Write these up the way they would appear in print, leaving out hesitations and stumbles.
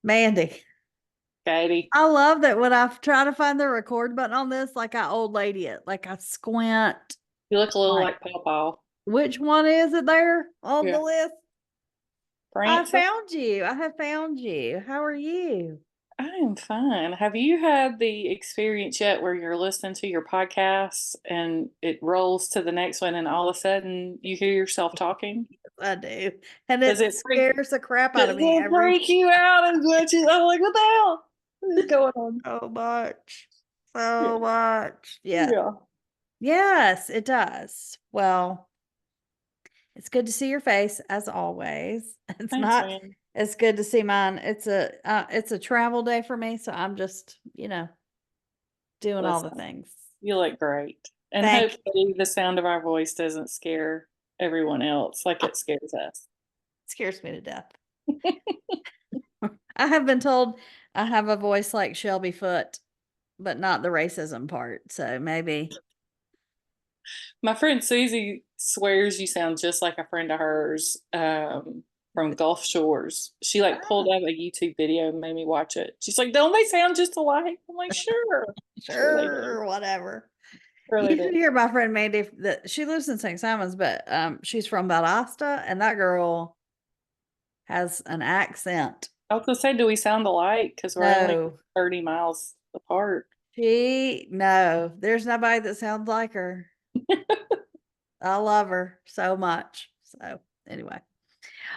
Mandy. Katie. I love that when I try to find the record button on this, like I old lady it, like I squint. You look a little Like, like Pawpaw. which one is it there on the Yeah. list? I Francis. found you. I have found you. How are you? I am fine. Have you had the experience yet where you're listening to your podcast and it rolls to the next one and all of a sudden you hear yourself talking? I do. And Does it it freak scares the crap out does of me it every freak you out as much as I'm like, what the hell? What is going on? so much. Yeah. So much. Yes. Yeah. Yes, it does. Well, it's good to see your face as always. It's Thanks, not man. it's good to see mine. It's a travel day for me, so I'm just, doing all the Listen, things. you look great. And Thank you. hopefully the sound of our voice doesn't scare everyone else like it scares us. Scares me to death. I have been told I have a voice like Shelby Foote, but not the racism part. So maybe My friend Susie swears you sound just like a friend of hers from Gulf Shores. She like pulled oh, up a YouTube video and made me watch it. She's like, "Don't they sound just alike?" I'm like, sure they do, sure, whatever. sure they You should do." hear my friend Mandy that she lives in St. Simons, but she's from Valdosta, and that girl has an accent. I was gonna say, do we sound alike? Because we're only No, 30 miles apart. no, there's nobody that sounds like her. I love her so much. So anyway.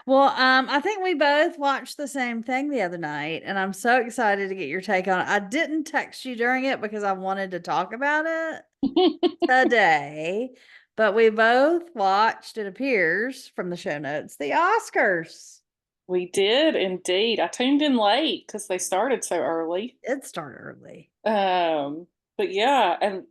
Well, I think we both watched the same thing the other night, and I'm so excited to get your take on it. I didn't text you during it because I wanted to talk about it today, but we both watched, it appears from the show notes, the Oscars. We did indeed. I tuned in late because they started so early. It started early. Um, but yeah, and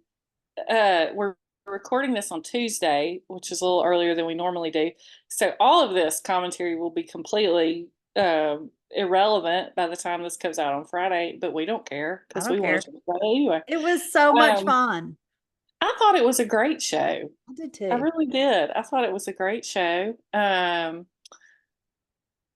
we're recording this on Tuesday, which is a little earlier than we normally do. So all of this commentary will be completely irrelevant by the time this comes out on Friday, but we don't care I because don't we want care. to talk about it anyway. It was so much Um, fun. I thought it was a great show. I did I too. really did. I thought it was a great show.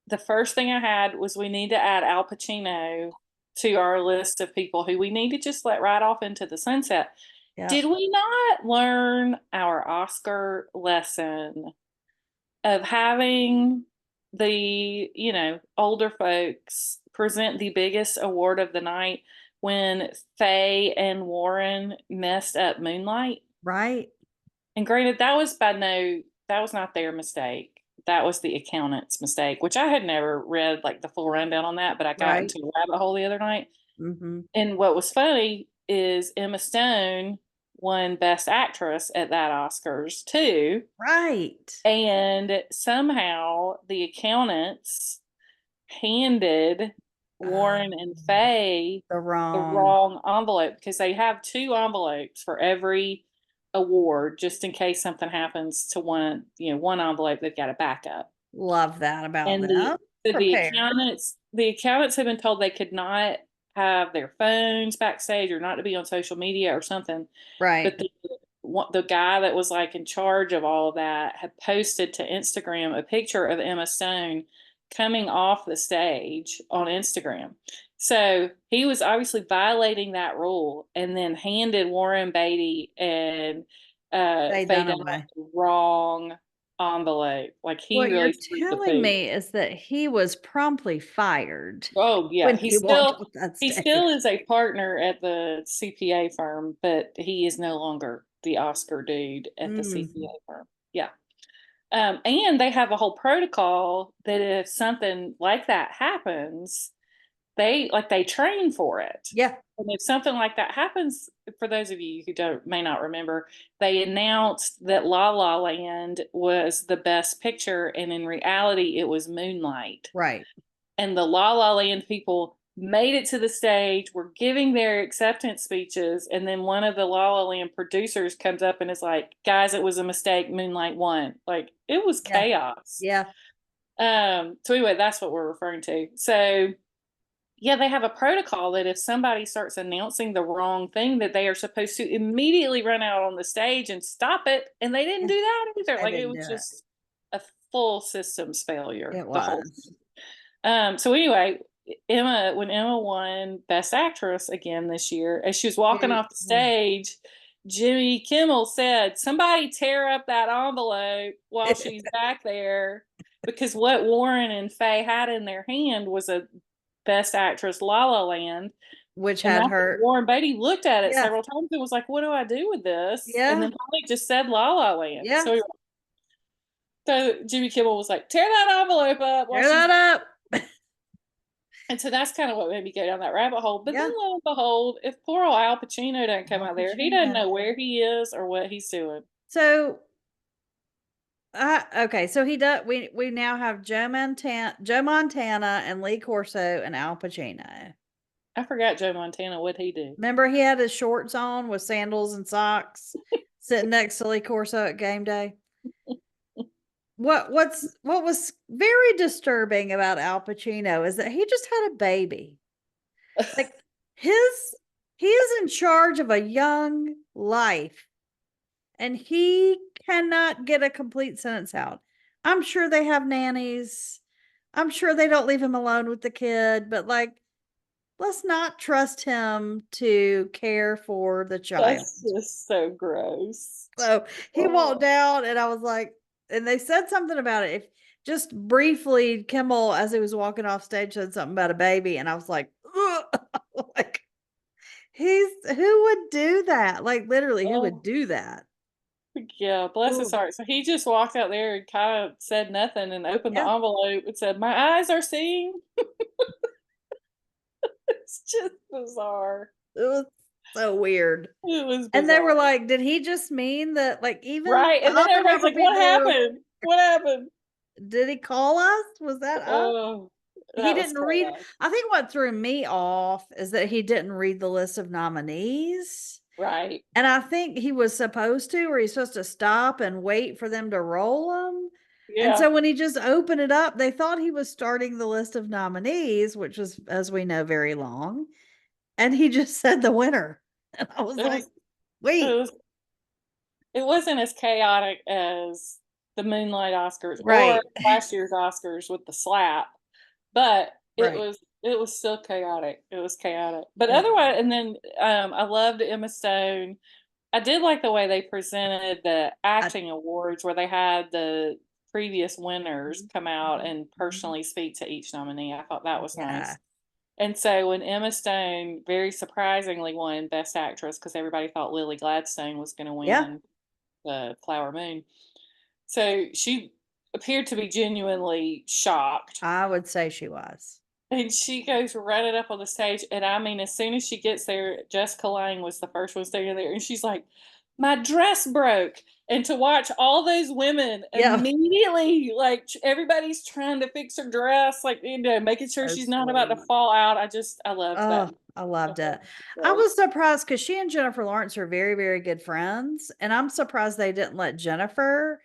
The first thing I had was we need to add Al Pacino to our list of people who we need to just let ride off into the sunset. Yeah. Did we not learn our Oscar lesson of having the, older folks present the biggest award of the night when Faye and Warren messed up Moonlight? Right. And granted, that was not their mistake. That was the accountant's mistake, which I had never read like the full rundown on that, but I got Right. into a rabbit hole the other night. Mm-hmm. And what was funny is Emma Stone won Best Actress at that Oscars too. Right. And somehow the accountants handed Warren and Um, Faye the the wrong. wrong envelope because they have two envelopes for every award just in case something happens to one envelope, they've got a backup. Love that about And them. the Prepared. accountants have been told they could not have their phones backstage or not to be on social media or something. But Right. the guy that was like in charge of all of that had posted to Instagram a picture of Emma Stone coming off the stage on Instagram. So he was obviously violating that rule and then handed Warren Beatty and They Faye done Dunaway away. the wrong envelope. Like he What you're really screwed the telling pooch. me is that he was promptly fired Oh yeah, when he walked off that he still stage. is a partner at the CPA firm, but he is no longer the Oscar dude at the Mm, CPA firm. Yeah. And they have a whole protocol that if something like that happens, they train for it. yeah, And if something like that happens, for those of you who don't may not remember, they announced that La La Land was the best picture, and in reality, it was Moonlight. right. And the La La Land people made it to the stage, were giving their acceptance speeches, and then one of the La La Land producers comes up and is like, "Guys, it was a mistake. Moonlight won." Like it was Yeah, chaos. yeah. So anyway, that's what we're referring to. So yeah, they have a protocol that if somebody starts announcing the wrong thing, that they are supposed to immediately run out on the stage and stop it. And they didn't Yeah, do that either. they Like it didn't do was it. just a full systems failure, It the whole was. so anyway, when Emma won Best Actress again this year, as she was walking Dude, off the stage, Jimmy Kimmel said, "Somebody tear up that envelope while she's back there," because what Warren and Faye had in their hand was a Best Actress La La Land. which And had that's her. Warren Beatty looked at it Yeah. several times and was like, "What do I do with this?" And Yeah. then finally just said La La Land. Yeah. So Jimmy Kimmel was like, "Tear that envelope up while Tear she's," that up. and so that's kind of what made me go down that rabbit hole. But then Yeah. lo and behold, if poor old Al Pacino doesn't come Al out there, he doesn't Pacino. know where he is or what he's doing. So okay, so he does. We now have Joe Montana, and Lee Corso and Al Pacino. I forgot Joe Montana. What'd he do? Remember, he had his shorts on with sandals and socks, sitting next to Lee Corso at game day. What was very disturbing about Al Pacino is that he just had a baby. Like his he is in charge of a young life, and he cannot get a complete sentence out. I'm sure they have nannies. I'm sure they don't leave him alone with the kid, but like, let's not trust him to care for the child. That's just so gross. So he walked Oh, down, and I was like, and they said something about it. If just briefly, Kimmel, as he was walking off stage, said something about a baby, and I was like, like, who would do that? Like, literally, who would oh. do that? Yeah, bless his Ooh. heart. So he just walked out there and kind of said nothing and opened the Yeah, envelope and said, "My eyes are seeing." It's just bizarre. it was so weird. It was And they were bizarre. like, did he just mean that, like, even Right. the And then everybody's Oppenheimer like, "What people, happened? What happened?" did he call us? Was that us? Oh, He that was didn't read. chaos. I think what threw me off is that he didn't read the list of nominees. Right. And I think he was supposed to, or he's supposed to stop and wait for them to roll them. And Yeah. so when he just opened it up, they thought he was starting the list of nominees, which was, as we know, very long. And he just said the winner. And I was It like, was it wait, was it wasn't as chaotic as the Moonlight Oscars or right, last year's Oscars with the slap, but right. it was still chaotic. It was chaotic. But It was. otherwise, and then I loved Emma Stone. I did like the way they presented the I, acting awards where they had the previous winners come out and Mhm. personally speak to each nominee. I thought that was Yeah. nice. And so when Emma Stone very surprisingly won Best Actress because everybody thought Lily Gladstone was going to Yeah. win the Flower Moon. So she appeared to be genuinely shocked. I would say she was. And she goes running up on the stage. And I mean, as soon as she gets there, Jessica Lange was the first one standing there. And she's like, "My dress broke." And to watch all those women Yeah. immediately, like everybody's trying to fix her dress, like, making sure So she's not about to sweet. fall out. I loved that. Oh, I loved it. I Great. was surprised because she and Jennifer Lawrence are very, very good friends. And I'm surprised they didn't let Jennifer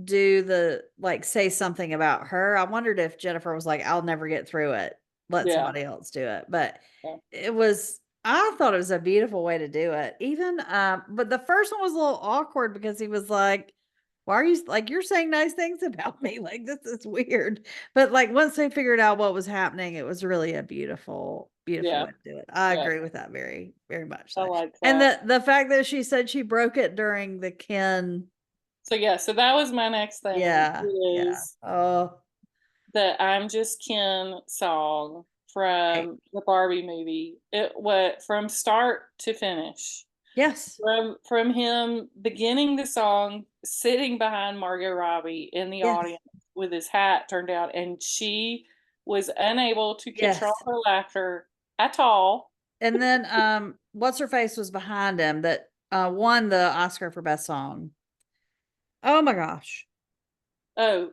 do the, like, say something about her. I wondered if Jennifer was like, I'll never get through it. Let Yeah. somebody else do it. But Yeah. I thought it was a beautiful way to do it. Even but the first one was a little awkward because he was like, why are you, like, you're saying nice things about me? Like, this is weird. But like, once they figured out what was happening, it was really a beautiful, beautiful Yeah. way to do it. I Yeah. agree with that very, very much I so. like And that. the fact that she said she broke it during the Ken. So yeah, so that was my next thing Yeah, yeah. is Oh, the "I'm Just Ken" song right. from the Barbie movie. It went from start to finish. Yes, From him beginning the song, sitting behind Margot Robbie in the yes, audience with his hat turned down, and she was unable to control yes. her laughter at all. And then what's her face was behind him that won the Oscar for best song. Oh my gosh. Oh,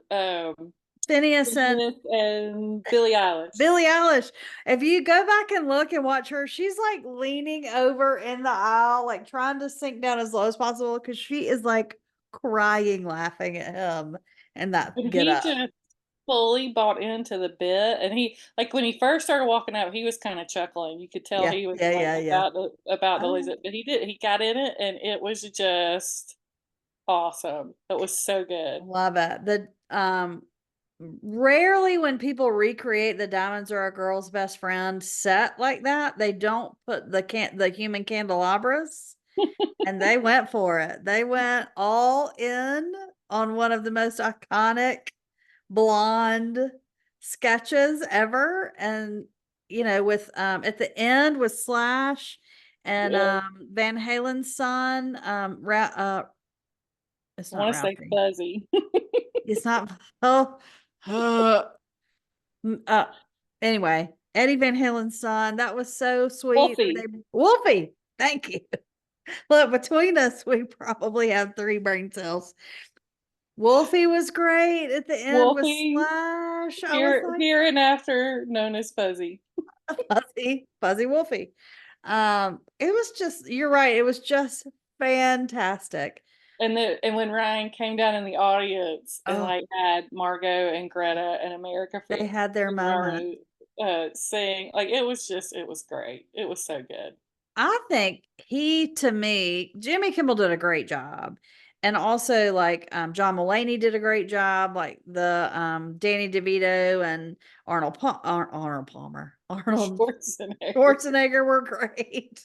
Phineas and Smith and Billie Eilish. Billie Eilish. If you go back and look and watch her, she's like leaning over in the aisle, like trying to sink down as low as possible because she is like crying, laughing at him and that But get he up. just fully bought into the bit, and he like when he first started walking out, he was kind of chuckling. You could tell Yeah, he was yeah, like yeah, yeah. about the lose Oh, it, but he got in it, and it was just awesome. It was so good. love it. The rarely when people recreate the Diamonds Are a Girl's Best Friend set like that, they don't put the human candelabras. And they went for it. They went all in on one of the most iconic blonde sketches ever. And with at the end with Slash and Yeah. Van Halen's son, it's I not want to say Ralphie. fuzzy. It's not oh uh, uh, anyway, Eddie Van Halen's son. That was so sweet. Wolfie. Wolfie. Thank you. Look, between us, we probably have 3 brain cells. Wolfie was great at the end with Wolfie, Slash. I was here, like, here and after known as Fuzzy. fuzzy Wolfie. It was just, you're right. It was just fantastic. And when Ryan came down in the audience and Oh, like had Margot and Greta and America they had their moment. Ferraro sing, like it was great. It was so good. I think to me, Jimmy Kimmel did a great job. And also like John Mulaney did a great job, like the Danny DeVito and Arnold Palmer, Arnold Schwarzenegger. Schwarzenegger were great.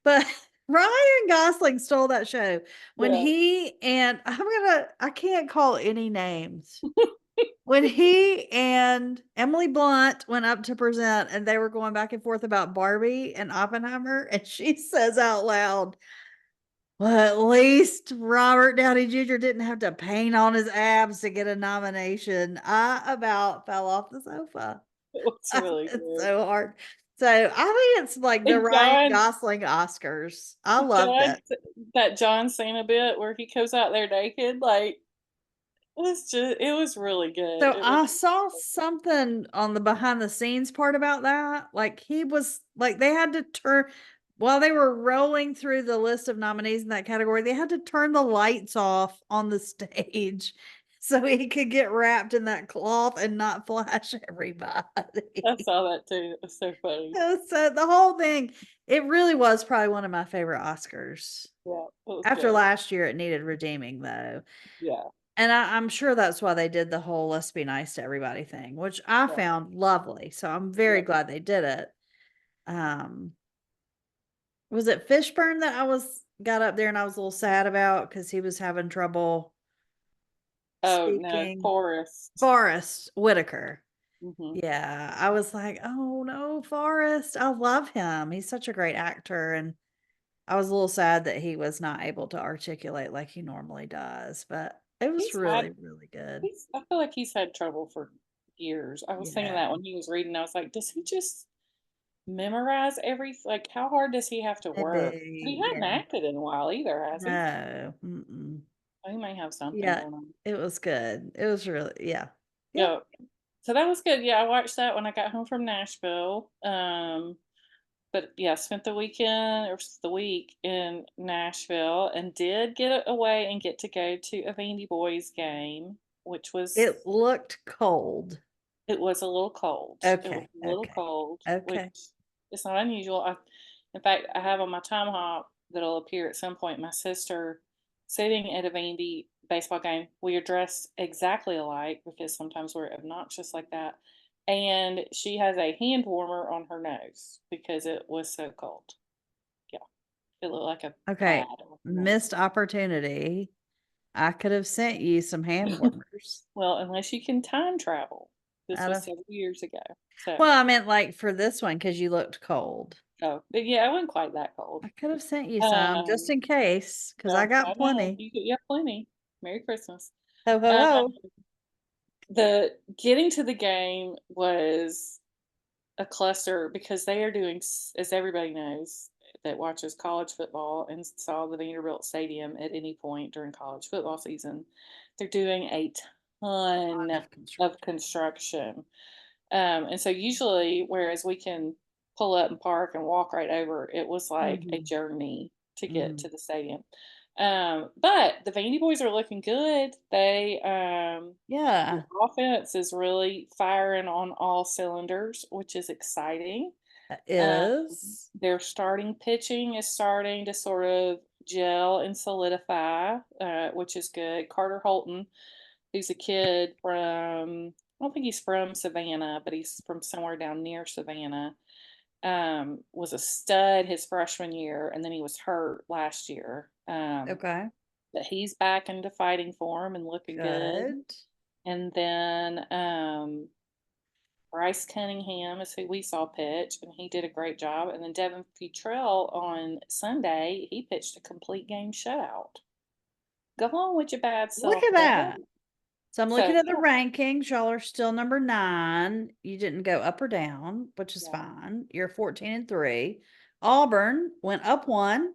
But Ryan Gosling stole that show when Yeah. I can't call any names. When he and Emily Blunt went up to present and they were going back and forth about Barbie and Oppenheimer, and she says out loud, well, at least Robert Downey Jr. didn't have to paint on his abs to get a nomination. I about fell off the sofa. It was really It's good. so hard. So I think it's like the And Ryan Gosling Oscars. I loved John, it. that John Cena bit where he comes out there naked, like it was really good. So It was I saw something on the behind the scenes part about that. Like he was like they had to turn while they were rolling through the list of nominees in that category, they had to turn the lights off on the stage so he could get wrapped in that cloth and not flash everybody. I saw that too. It was so funny. So the whole thing, it really was probably one of my favorite Oscars. Yeah, it was After good. last year, it needed redeeming though. Yeah, And I'm sure that's why they did the whole "let's be nice to everybody" thing, which I yeah, found lovely. So I'm very yeah. glad they did it. Um, was it Fishburne that I got up there and I was a little sad about because he was having trouble Oh no, speaking? Forrest. Forrest Whitaker. Hmm. Yeah, I was like, oh no, Forrest. I love him. He's such a great actor. And I was a little sad that he was not able to articulate like he normally does, but it was He's had really, really good. I feel like he's had trouble for years. I was thinking Yeah. that when he was reading, I was like, does he just memorize every like how hard does he have to work? But he Maybe, hadn't yeah. acted in a while either, has he? No. Mm-mm. Oh, he may have something Yeah, going on. it was good. It was really yeah. Yeah. Yeah. So that was good. Yeah, I watched that when I got home from Nashville. But yeah, spent the weekend or the week in Nashville and did get away and get to go to a Vandy Boys game, which was It looked cold. it was a little cold. It was Okay, a little okay, cold, which okay. is not unusual. In fact, I have on my time hop that'll appear at some point. My sister sitting at a Vandy baseball game. We are dressed exactly alike because sometimes we're obnoxious like that. And she has a hand warmer on her nose because it was so cold. Yeah, it looked like a pad Okay. on her Missed opportunity. I could have sent you some hand nose. warmers. Well, unless you can time travel. This Out was of several years ago. So, Well, I meant like for this one because you looked cold. oh, but yeah, it wasn't quite that cold. I could have sent you some just Um, in case because I well, I got know plenty. you have plenty. Merry Christmas. Ho ho Um, ho. the getting to the game was a cluster because they are doing, as everybody knows that watches college football and saw the Vanderbilt Stadium at any point during college football season, they're doing a ton Lot of of construction. construction. And so usually, whereas we can pull up and park and walk right over, it was like a Mhm, journey to get mhm. to the stadium. But the Vandy boys are looking good. The Yeah, offense is really firing on all cylinders, which is exciting. that Um, is. their starting pitching is starting to sort of gel and solidify, which is good. Carter Holton who's a kid from, I don't think he's from Savannah, but he's from somewhere down near Savannah. Was a stud his freshman year, and then he was hurt last year. Okay. But he's back into fighting form and looking good. Good. And then Bryce Cunningham is who we saw pitch, and he did a great job. And then Devin Futrell on Sunday, he pitched a complete game shutout. Go on with your bad Look self, at Devin. that. So I'm So, looking at the yeah. rankings. Y'all are still number 9. You didn't go up or down, which is Yeah. fine. You're 14-3. Auburn went up 1.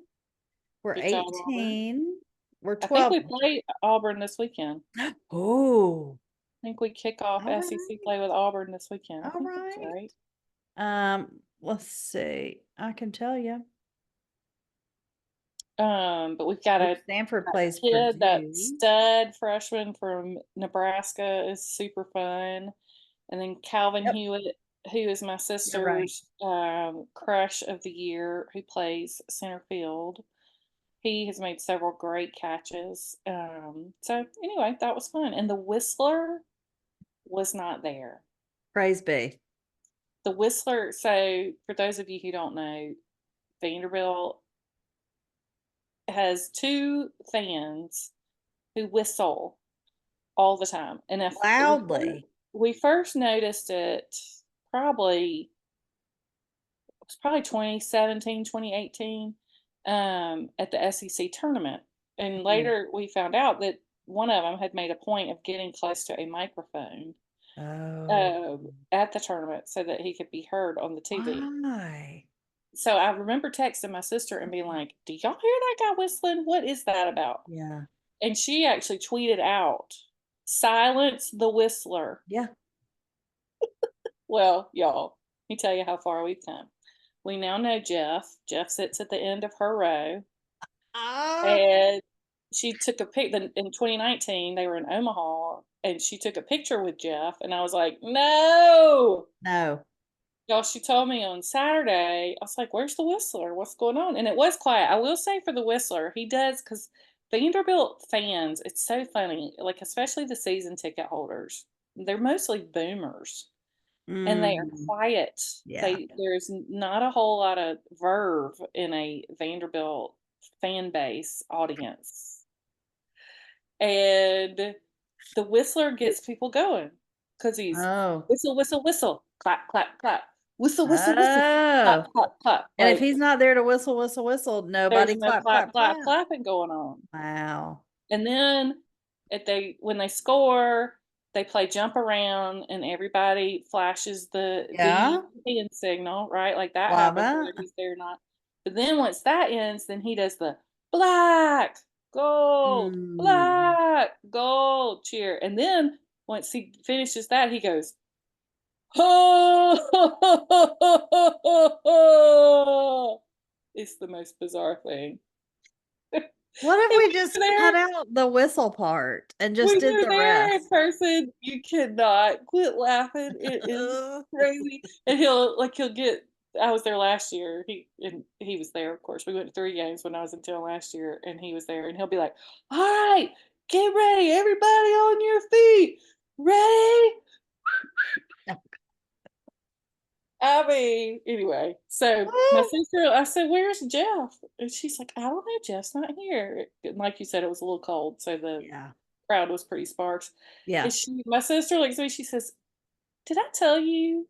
We're Good job, Auburn. 18. We're I think 12. we play Auburn this weekend. Oh, I think we kick off all SEC right. play with Auburn this weekend. I All think that's right. right. Let's see. I can tell you. But we've got a Stanford plays kid, that Purdue. stud freshman from Nebraska is super fun. And then Calvin Yep, Hewitt, who is my you're right. sister's crush of the year, who plays center field. He has made several great catches. So anyway, that was fun. And the Whistler was not there. Praise be. The Whistler, so for those of you who don't know, Vanderbilt has 2 fans who whistle all the time. And if Loudly. we first noticed it probably, it was probably 2017, 2018, at the SEC tournament. And later we found out that one of them had made a point of getting close to a microphone Oh, at the tournament so that he could be heard on the TV. why? So I remember texting my sister and being like, "Do y'all hear that guy whistling? What is that about?" Yeah. And she actually tweeted out, "Silence the whistler." Yeah. Well, y'all, let me tell you how far we've come. We now know Jeff. Jeff sits at the end of her row. Ah. And she took a pic in 2019, they were in Omaha, and she took a picture with Jeff, and I was like, "No!" No. Y'all, she told me on Saturday, I was like, "Where's the Whistler? What's going on?" And it was quiet. I will say for the Whistler, he does, because Vanderbilt fans, it's so funny, like, especially the season ticket holders, they're mostly boomers, and they are Mm, quiet. yeah. There's not a whole lot of verve in a Vanderbilt fan base audience. And the Whistler gets people going because he's Oh. whistle, whistle, whistle, clap, clap, clap, whistle, whistle, whistle, clap, Oh. clap, clap. And if Like, he's not there to whistle, whistle, whistle, there's nobody no clap, clap, clap, clap, clap. clapping going on. Wow. And then when they score, they play jump around and everybody flashes the Yeah. hand signal, right? Like that Love happens whether it. he's there or not. But then once that ends, then he does the black, gold, Mm. black, gold cheer. And then once he finishes that, he goes, "Oh!" It's the most bizarre thing. What if And we we just were there cut out the whistle part and just When did you're the there in rest? person, you cannot quit laughing. It is crazy. And he'll get I was there last year. He was there, of course. We went to 3 games when I was in town last year, and he was there, and he'll be like, "All right, get ready, everybody on your feet. Ready?" I mean, anyway, so my Woo! sister, I said, "Where's Jeff?" And she's like, "I don't know, Jeff's not here." And like you said, it was a little cold, so the Yeah. crowd was pretty sparse. Yeah. And my sister looks at me, she says, "Did I tell you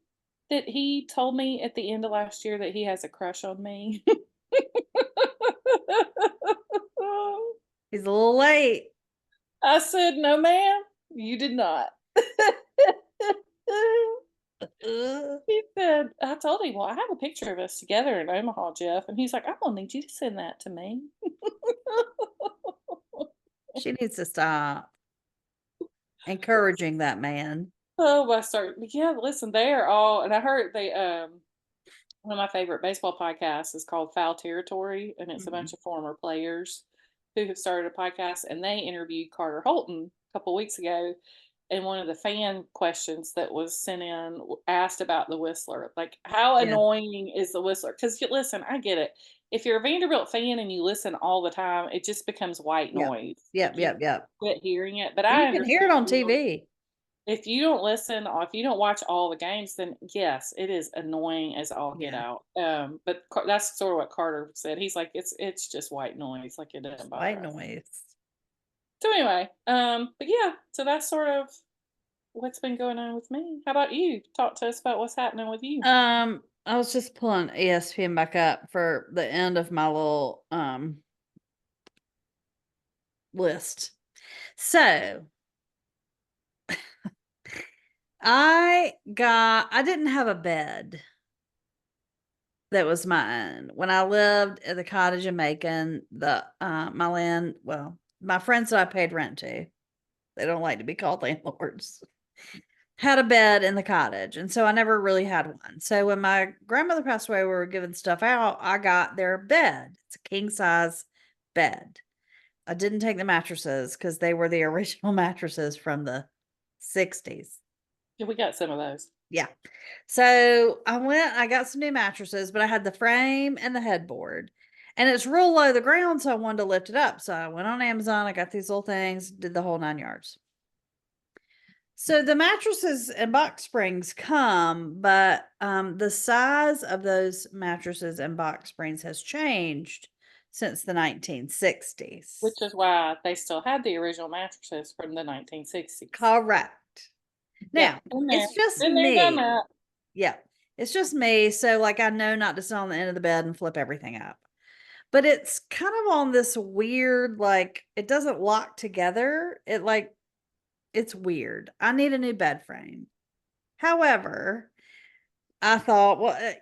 that he told me at the end of last year that he has a crush on me?" He's a little late. I said, "No, ma'am, you did not." He said, I told him, "Well, I have a picture of us together in Omaha, Jeff." And he's like, "I'm going to need you to send that to me." She needs to stop encouraging that man. Oh, my start. Yeah, listen, they are all, and I heard one of my favorite baseball podcasts is called Foul Territory, and it's a Mhm. bunch of former players who have started a podcast, and they interviewed Carter Holton a couple weeks ago, and one of the fan questions that was sent in asked about the Whistler. Like, how Yeah. annoying is the Whistler? Because listen, I get it. If you're a Vanderbilt fan and you listen all the time, it just becomes white Yep. noise. Yep. Like, you Yep. Yep. quit hearing it. But Well, I you can hear it understand on TV. if you don't listen or if you don't watch all the games, then yes, it is annoying as all get Yeah. out. But that's sort of what Carter said. He's like, it's just white noise. Like, it doesn't bother White us. noise. So anyway, but yeah, so that's sort of what's been going on with me. How about you? Talk to us about what's happening with you. I was just pulling ESPN back up for the end of my little list. So I didn't have a bed that was my own. When I lived at the cottage in Macon, my land, well, my friends that I paid rent to, they don't like to be called landlords, had a bed in the cottage. And so I never really had one. So when my grandmother passed away, we were giving stuff out. I got their bed. It's a king size bed. I didn't take the mattresses because they were the original mattresses from the 60s. Yeah, we got some of those. Yeah. So I got some new mattresses, but I had the frame and the headboard. And it's real low to the ground, so I wanted to lift it up. So I went on Amazon, I got these little things, did the whole 9 yards. So the mattresses and box springs come, but the size of those mattresses and box springs has changed since the 1960s. Which is why they still had the original mattresses from the 1960s. Correct. Yeah, Now, it's just been there, done me. that. Yeah, it's just me. So, like, I know not to sit on the end of the bed and flip everything up. But it's kind of on this weird, like, it doesn't lock together. It's weird. I need a new bed frame. However, I thought, well,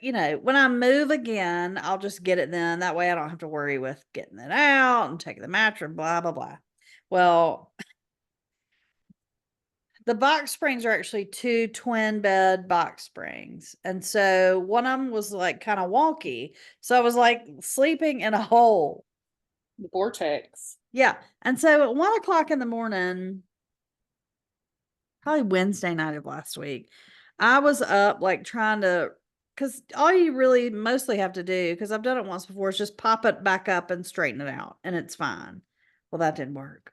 when I move again, I'll just get it then. That way I don't have to worry with getting it out and taking the mattress, blah, blah, blah. Well, the box springs are actually two twin bed box springs. And so one of them was like kind of wonky. So I was like sleeping in a hole. The vortex. Yeah. And so at 1 o'clock in the morning, probably Wednesday night of last week, I was up like trying to, because all you really mostly have to do, because I've done it once before, is just pop it back up and straighten it out and it's fine. Well, that didn't work.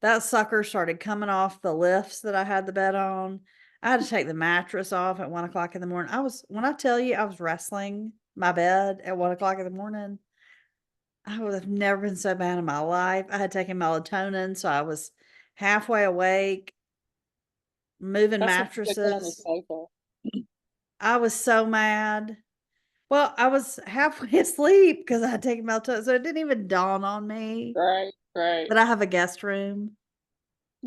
That sucker started coming off the lifts that I had the bed on. I had to take the mattress off at 1 o'clock in the morning. When I tell you I was wrestling my bed at 1 o'clock in the morning, I would have never been so bad in my life. I had taken melatonin, so I was halfway awake, moving That's what you put on the mattresses. sofa. I was so mad. Well, I was halfway asleep because I had taken melatonin, so it didn't even dawn on me Right, right, that I have a guest room.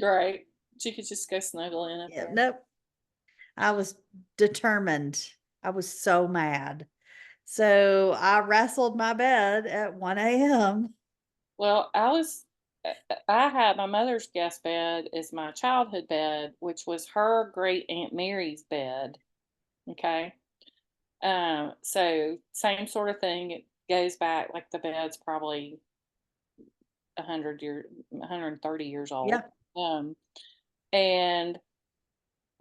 right. You could just go snuggle in up Yeah, there. nope. I was determined. I was so mad. So I wrestled my bed at 1 a.m. Well, I had my mother's guest bed is my childhood bed, which was her great Aunt Mary's bed. Okay. So same sort of thing. It goes back like the bed's probably 130 years old. Yeah. And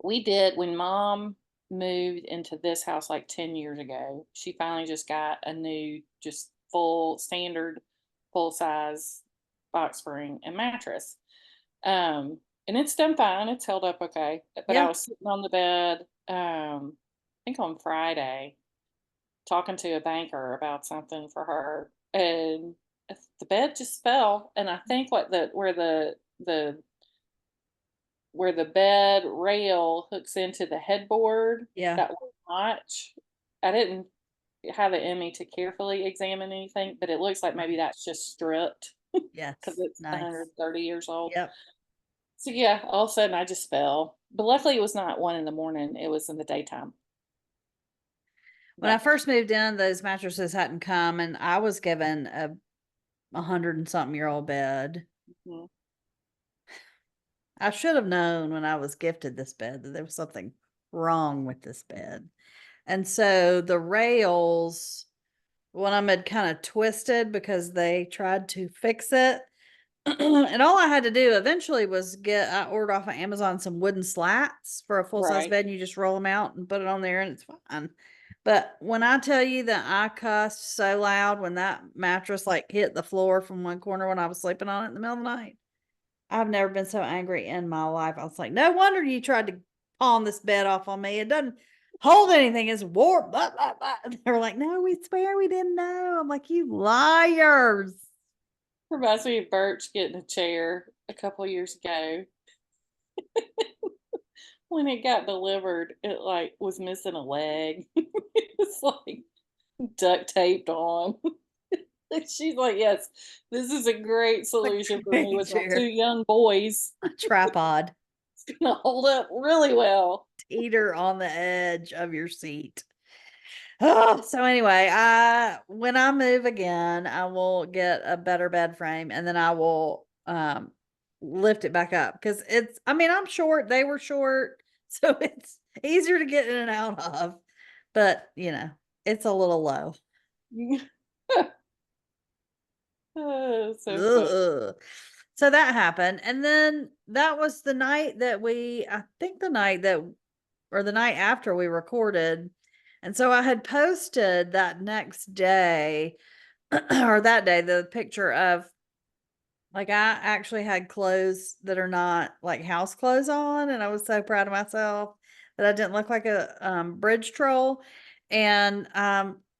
we did when mom moved into this house like 10 years ago. She finally just got a new, just full standard, full size box spring and mattress. And it's done fine. It's held up okay. But I Yeah. was sitting on the bed, I think on Friday, talking to a banker about something for her, and the bed just fell. And I think the where the bed rail hooks into the headboard, Yeah. that little notch. I didn't have it in me to carefully examine anything, but it looks like maybe that's just stripped because Yes. it's Nice. 130 years old. Yep. So yeah, all of a sudden I just fell. But luckily it was not 1 in the morning. It was in the daytime. When I Yeah. first moved in, those mattresses hadn't come, and I was given a 100-and-something-year-old bed. Mhm. I should have known when I was gifted this bed that there was something wrong with this bed. And so the rails, one of them had kind of twisted because they tried to fix it. And all I had to do eventually was I ordered off of Amazon some wooden slats for a full size Right. bed. And you just roll them out and put it on there and it's fine. But when I tell you that I cussed so loud when that mattress like hit the floor from one corner when I was sleeping on it in the middle of the night, I've never been so angry in my life. I was like, no wonder you tried to pawn this bed off on me. It doesn't hold anything. It's warped. Blah, blah, blah. They were like, no, we swear we didn't know. I'm like, you liars. Reminds me of Birch getting a chair a couple years ago. When it got delivered, it like was missing a leg. It was like duct taped on. And she's like, yes, this is a great solution for me with my 2 Chair. young boys. A tripod. It's gonna hold up really well. Teeter on the edge of your seat. Oh, so anyway, when I move again, I will get a better bed frame and then I will lift it back up because I'm short, they were short, so it's easier to get in and out of. But it's a little low. Oh, so fun. Ugh. So that happened. And then that was the night that I think the night that, or the night after we recorded. And so I had posted that next day or that day, the picture of like, I actually had clothes that are not like house clothes on. And I was so proud of myself that I didn't look like a bridge troll. And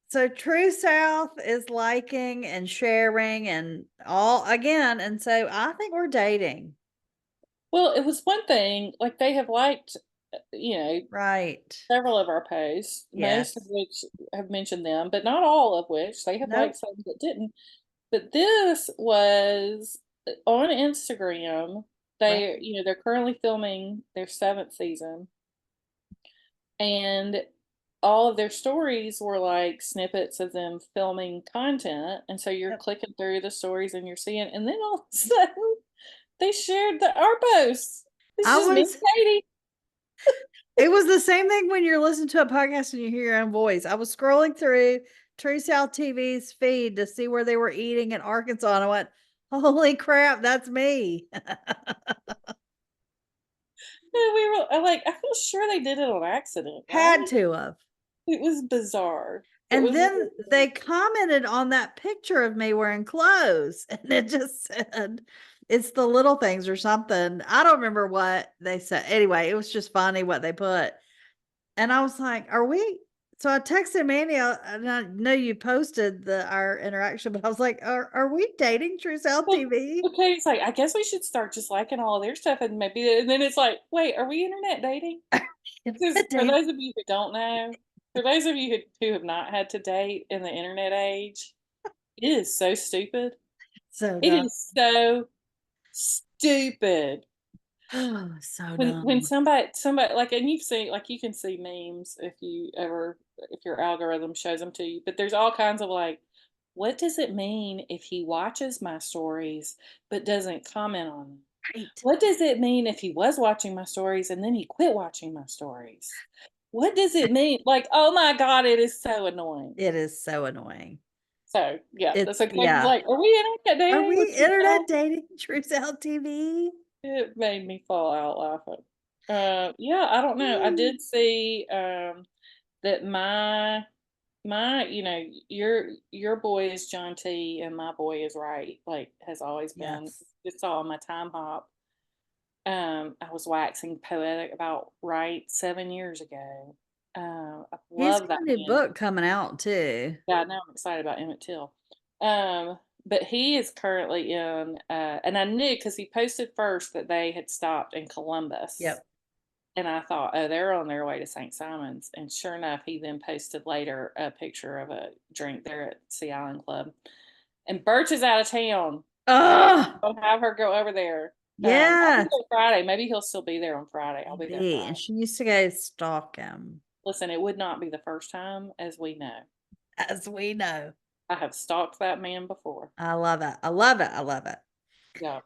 so True South is liking and sharing and all again. And so I think we're dating. Well, it was one thing, like they have liked, Right. several of our posts, most of Yes. which have mentioned them, but not all of which. They have liked Nope. some that didn't. But this was on Instagram. Right. They're currently filming their 7th season, and all of their stories were like snippets of them filming content. And so you're Yep. clicking through the stories and you're seeing, and then all of a sudden they shared our posts. It's I just me and was Katie. It was the same thing when you're listening to a podcast and you hear your own voice. I was scrolling through True South TV's feed to see where they were eating in Arkansas, and I went, "Holy crap, that's me!" And we were like, I feel sure they did it on accident, Had right? to have. It was bizarre. It And was then really they commented on that picture of me wearing clothes, and it just said, "It's the little things" or something. I don't remember what they said. Anyway, it was just funny what they put. And I was like, "Are we?" So I texted Mandy, and I know you posted our interaction, but I was like, "Are we dating True South well, TV?" okay. It's like, I guess we should start just liking all of their stuff, and maybe, and then it's like, wait, are we internet dating? Because for Dating. those of you who don't know, for those of you who have not had to date in the internet age, it is so stupid. So It dumb. is so stupid. So When dumb. somebody like, and you've seen, like, you can see memes if your algorithm shows them to you, but there's all kinds of like, what does it mean if he watches my stories but doesn't comment on them? Right. What does it mean if he was watching my stories and then he quit watching my stories? What does it mean? Like, oh my god, it is so annoying. It is so annoying. So yeah, It's that's like, Katie's yeah. like, are we internet Are dating we with internet yourself? dating True South TV? It made me fall out laughing. Yeah, I don't know. I did see that your boy is John T and my boy is Right. Like, has always been. Yes. It's all on my time hop. I was waxing poetic about Wright 7 years ago. I He's love got that a new man. book coming out too. Yeah, now I'm excited about Emmett Till. But he is currently in, and I knew because he posted first that they had stopped in Columbus. Yep. And I thought, oh, they're on their way to St. Simon's. And sure enough, he then posted later a picture of a drink there at Sea Island Club. And Birch is out of town. Oh, I'll have her go over there. I'll be yes. there Friday. Maybe he'll still be there on Friday. I'll be there Maybe. And Friday. she used to go stalk him, Listen, it would not be the first time, as we know. as we know. I have stalked that man before. I love it. I love it. I love it. Yeah.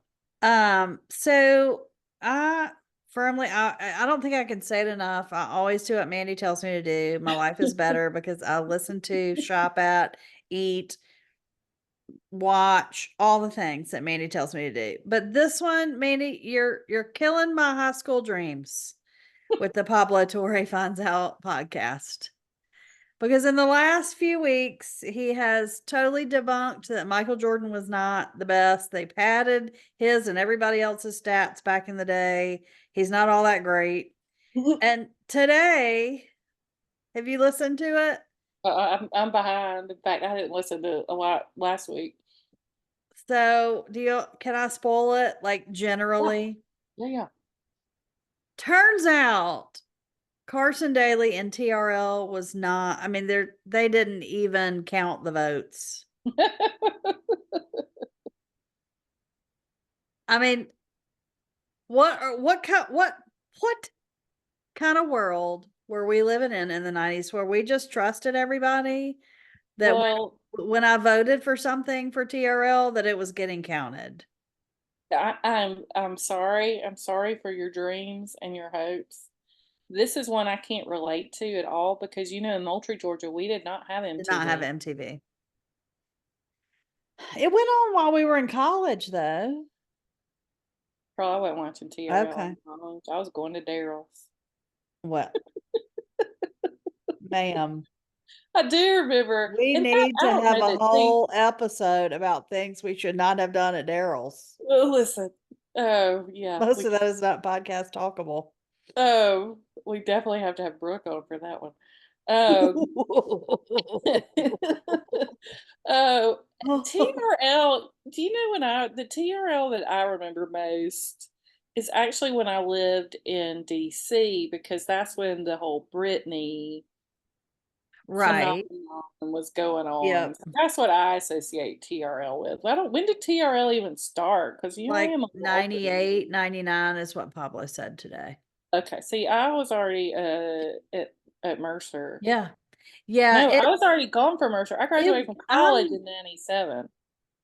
So I I don't think I can say it enough. I always do what Mandy tells me to do. My life is better because I listen to, shop at, eat, watch, all the things that Mandee tells me to do. But this one, Mandee, you're killing my high school dreams with the Pablo Torre Finds Out podcast. Because in the last few weeks, he has totally debunked that Michael Jordan was not the best. They padded his and everybody else's stats back in the day. He's not all that great. And today, have you listened to it? I'm behind. In fact, I didn't listen to a lot last week. So, can I spoil it? Like generally? Yeah. Turns out Carson Daly and TRL was not, I mean, they didn't even count the votes. I mean, what kind of world were we living in the 90s where we just trusted everybody that Well, when I voted for something for TRL that it was getting counted? I'm sorry. I'm sorry for your dreams and your hopes. This is one I can't relate to at all because in Moultrie, Georgia, we did not have Did not have MTV. MTV. It went on while we were in college though. Girl, I wasn't watching TRL Okay. in college. I was going to Daryl's. Well, ma'am, I do remember. we In fact, need I to don't have know a that T. whole episode about things we should not have done at Daryl's. Listen. Oh yeah, Most of that is not podcast talkable. we definitely have to have Brooke on for that one. Um, oh, TRL. Do you know the TRL that I remember most is actually when I lived in DC because that's when the whole Britney Right. phenomenon was going on. Yep. So that's what I associate TRL with. I don't. When did TRL even start? Because I Like am a little older than you. 98, 99 is what Pablo said today. Okay, see, I was already at Mercer. Yeah. Yeah, No, I was already gone from Mercer. I graduated it from college I'm in '97.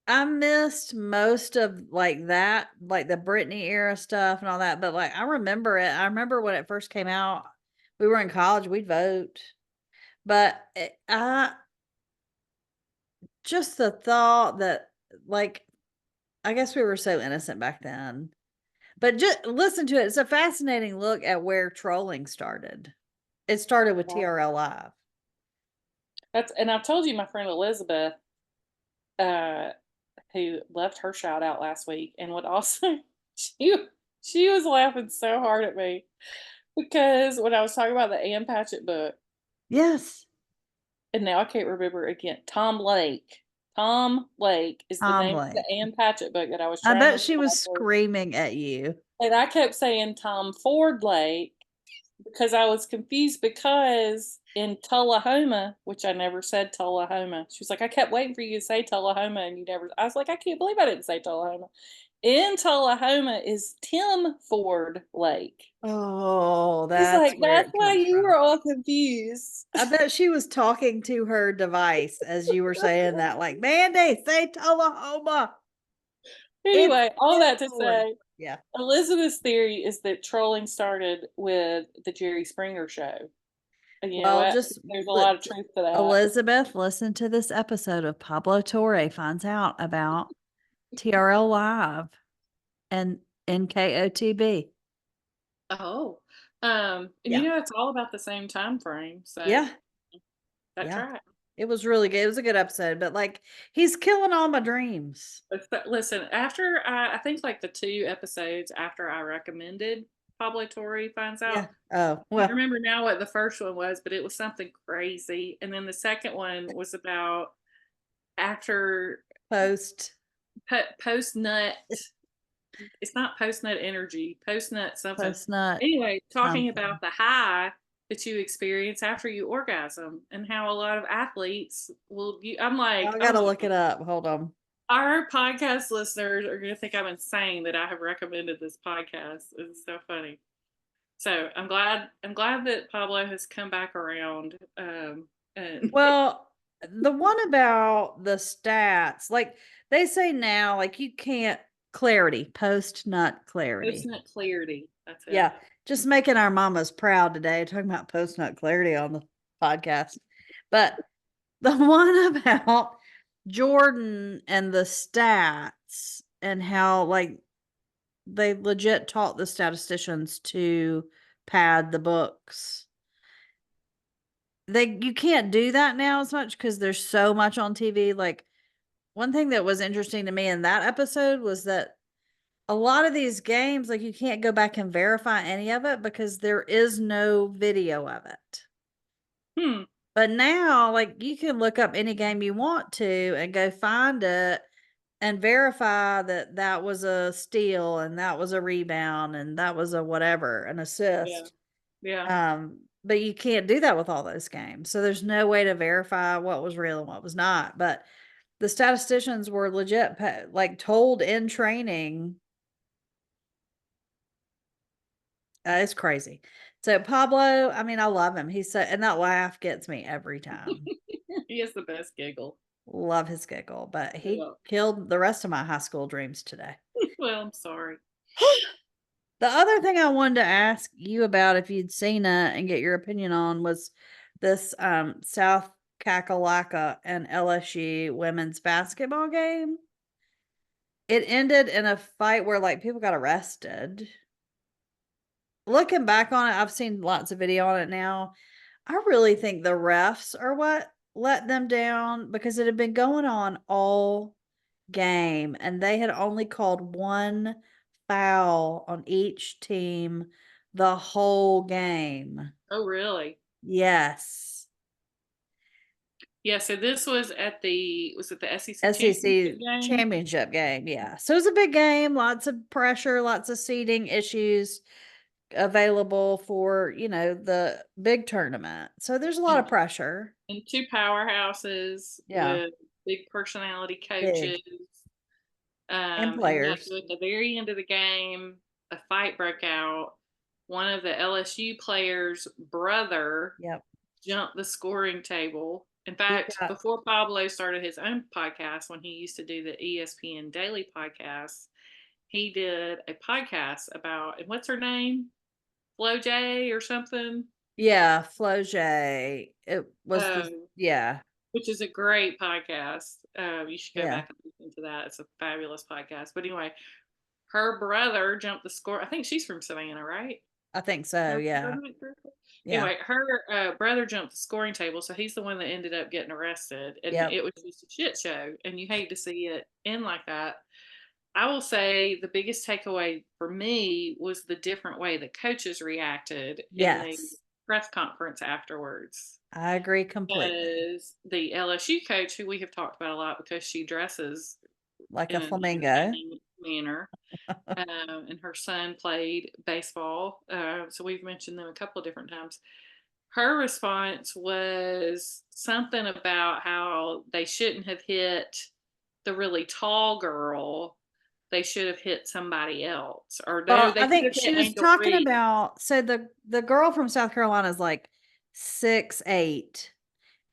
I missed most of like that, like the Britney era stuff and all that, but like I remember it. I remember when it first came out. We were in college, we'd vote. But I just the thought that like I guess we were so innocent back then. But just listen to it. It's a fascinating look at where trolling started. It started with Yeah. TRL Live. And I've told you my friend Elizabeth, uh, who left her shout out last week, and would also she she was laughing so hard at me because when I was talking about the Ann Patchett book, Yes. and now I can't remember again. Tom Lake. Tom Lake is the Tom name of the Lake. Ann Patchett book that I was I trying to bet she was remember. screaming at you. And I kept saying Tom Ford Lake because I was confused because in Tullahoma, which I never said Tullahoma, she was like, I kept waiting for you to say Tullahoma and you never. I was like, I can't believe I didn't say Tullahoma. In Tullahoma is Tim Ford Lake. Oh, He's that's like, where that's it why comes you from. were all confused. I bet she was talking to her device as you were saying that, like, Mandee, say Tullahoma. It's Anyway, all Tim that to Ford. say, Yeah. Elizabeth's theory is that trolling started with the Jerry Springer show. And you know Well, what? just There's a lot of truth to that. Elizabeth, listen to this episode of Pablo Torre finds out about TRL Live and NKOTB. Oh, and Yeah. it's all about the same time frame. So Yeah. that's Yeah. right. It was really good. It was a good episode, but like he's killing all my dreams. But listen, after I think like the 2 episodes after I recommended Pablo Torre finds Yeah. out. Oh, I can't well, remember now what the first one was, but it was something crazy. And then the second one was about after post post nut. It's not post nut energy, post nut something. post nut Anyway, talking something. about the high that you experience after you orgasm and how a lot of athletes will. I'm like, I oh gotta my look God. it up. Hold on. Our podcast listeners are going to think I'm insane that I have recommended this podcast. It's so funny. So I'm glad. I'm glad that Pablo has come back around. And Well, the one about the stats, like they say now, like you can't clarity, post nut post clarity. nut clarity. That's it. Yeah. Just making our mamas proud today, talking about post nut clarity on the podcast. But the one about Jordan and the stats and how like they legit taught the statisticians to pad the books. You can't do that now as much because there's so much on TV. Like one thing that was interesting to me in that episode was that a lot of these games, like you can't go back and verify any of it because there is no video of it. But now, like you can look up any game you want to and go find it and verify that that was a steal and that was a rebound and that was a whatever, an assist. Yeah. But you can't do that with all those games. So there's no way to verify what was real and what was not. But the statisticians were legit, like told in training. It's crazy. So Pablo, I mean, I love him. He's so, and that laugh gets me every time. He has the best giggle. Love his giggle, but he Yeah. killed the rest of my high school dreams today. Well, I'm sorry. The other thing I wanted to ask you about, if you'd seen it and get your opinion on, was this South Kakalaka and LSU women's basketball game. It ended in a fight where like people got arrested. Looking back on it, I've seen lots of video on it now. I really think the refs are what let them down because it had been going on all game and they had only called one foul on each team the whole game. Oh, really? Yes. Yeah, so this was at was it the SEC SEC championship game? championship game. Yeah. So it was a big game, lots of pressure, lots of seating issues available for, the big tournament. So there's a lot of pressure. And two powerhouses with big personality coaches. Big. And And players. at the very end of the game, a fight broke out. One of the LSU players' brother jumped the scoring table. In fact, before Pablo started his own podcast, when he used to do the ESPN Daily podcast, he did a podcast about, and what's her name? Flo J or something? Yeah, Flo J. It was which is a great podcast. You should go back and listen to that. It's a fabulous podcast. But anyway, her brother jumped the score. I think she's from Savannah, right? I think so, yeah. Anyway, her brother jumped the scoring table, so he's the one that ended up getting arrested. And it was just a shit show, and you hate to see it end like that. I will say the biggest takeaway for me was the different way the coaches reacted in the press conference afterwards. I agree completely. Because the LSU coach, who we have talked about a lot because she dresses like a flamingo manner, and her son played baseball. So we've mentioned them a couple of different times. Her response was something about how they shouldn't have hit the really tall girl. They should have hit somebody else. Or I think she was talking about, so the girl from South Carolina is like 6'8",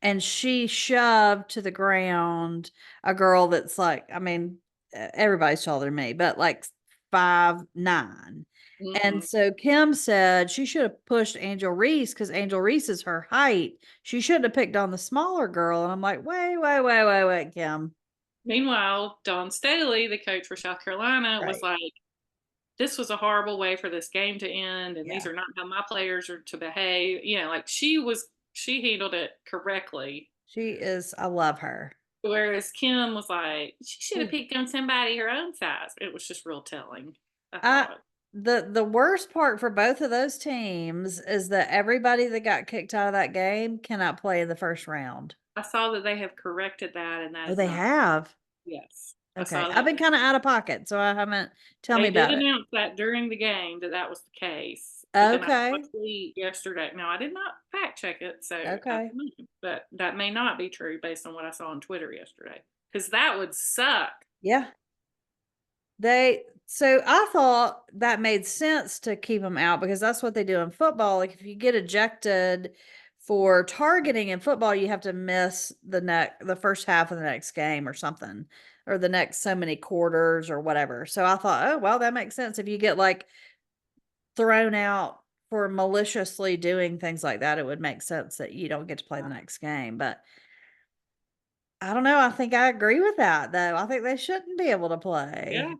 and she shoved to the ground a girl that's like, I mean, everybody's taller than me, but like 5'9". Mm-hmm. And so Kim said she should have pushed Angel Reese because Angel Reese is her height. She shouldn't have picked on the smaller girl. And I'm like, wait, Kim. Meanwhile, Dawn Staley, the coach for South Carolina, was like, this was a horrible way for this game to end. And these are not how my players are to behave. Like she handled it correctly. She is, I love her. Whereas Kim was like, she should have picked on somebody her own size. It was just real telling. The worst part for both of those teams is that everybody that got kicked out of that game cannot play in the first round. I saw that they have corrected that, and that they have. Yes. Okay, I've been kind of out of pocket, so I haven't. Tell me about it. They did announce that during the game that was the case. Okay. Yesterday. Now I did not fact check it, so but that may not be true based on what I saw on Twitter yesterday, because that would suck. Yeah. So I thought that made sense to keep them out because that's what they do in football. Like if you get ejected for targeting in football, you have to miss the first half of the next game or something, or the next so many quarters or whatever. So I thought, oh, well, that makes sense. If you get like thrown out for maliciously doing things like that, it would make sense that you don't get to play the next game. But I don't know. I think I agree with that, though. I think they shouldn't be able to Yeah, play.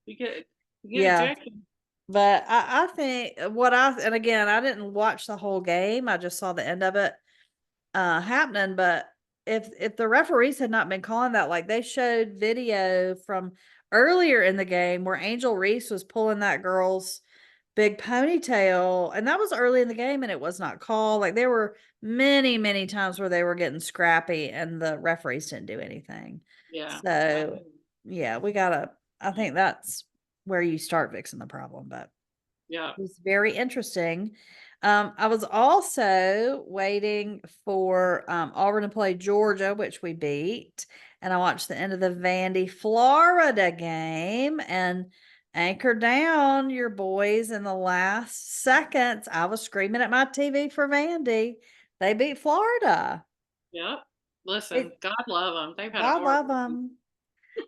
you get Yeah. ejected. But I think and again, I didn't watch the whole game. I just saw the end of it happening. But if the referees had not been calling that, like they showed video from earlier in the game where Angel Reese was pulling that girl's big ponytail, and that was early in the game and it was not called. Like there were many, many times where they were getting scrappy and the referees didn't do anything. Yeah, I So agree. yeah, I think that's where you start fixing the problem, but Yeah. it was very interesting. I was also waiting for Auburn to play Georgia, which we beat. And I watched the end of the Vandy, Florida game and anchor down your boys in the last seconds. I was screaming at my TV for Vandy. They beat Florida. Yep. Listen, It, God love them. They've had a God hard love one. them.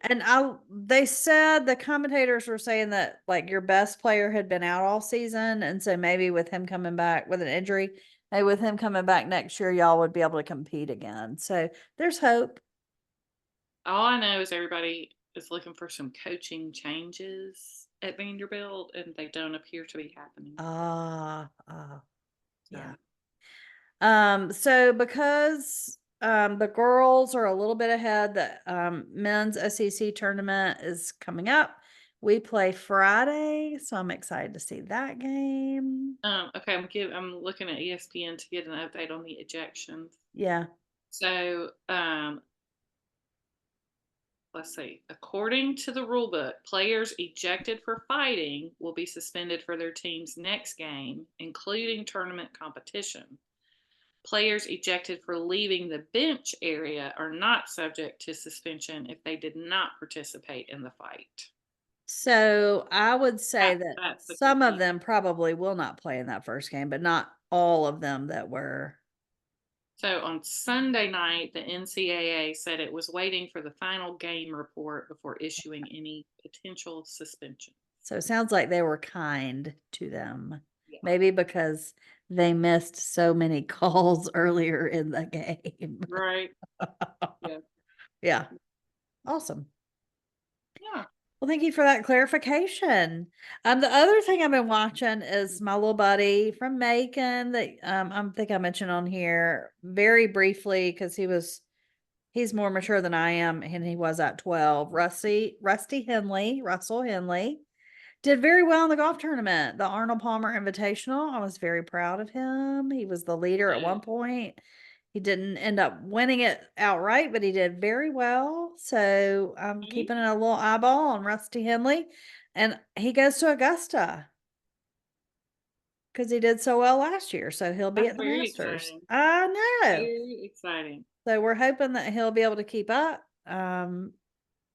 And they said the commentators were saying that like your best player had been out all season, and so maybe with him coming back with an injury, maybe with him coming back next year, y'all would be able to compete again. So there's hope. All I know is everybody is looking for some coaching changes at Vanderbilt, and they don't appear to be happening. Yeah. So, So because the girls are a little bit ahead, the men's SEC tournament is coming up. We play Friday, so I'm excited to see that game. okay, I'm looking at ESPN to get an update on the ejections. Yeah. So, let's see. According to the rule book, players ejected for fighting will be suspended for their team's next game, including tournament competition. Players ejected for leaving the bench area are not subject to suspension if they did not participate in the fight. So I would say that That's the some of confusion. them probably will not play in that first game, but not all of them that were. So on Sunday night, the NCAA said it was waiting for the final game report before issuing any potential suspension. So it sounds like they were kind to them. Yeah. Maybe because they missed so many calls earlier in the game. Right. Yeah. Yeah. Awesome. Yeah. Well, thank you for that clarification. The other thing I've been watching is my little buddy from Macon that I think I mentioned on here very briefly because he's more mature than I am, and he was at 12. Russell Henley did very well in the golf tournament, the Arnold Palmer Invitational. I was very proud of him. He was the leader at one point. He didn't end up winning it outright, but he did very well. So I'm Okay. keeping a little eyeball on Rusty Henley. And he goes to Augusta because he did so well last year. So he'll be That's at the very Masters. exciting. I know. Very exciting. So we're hoping that he'll be able to keep up.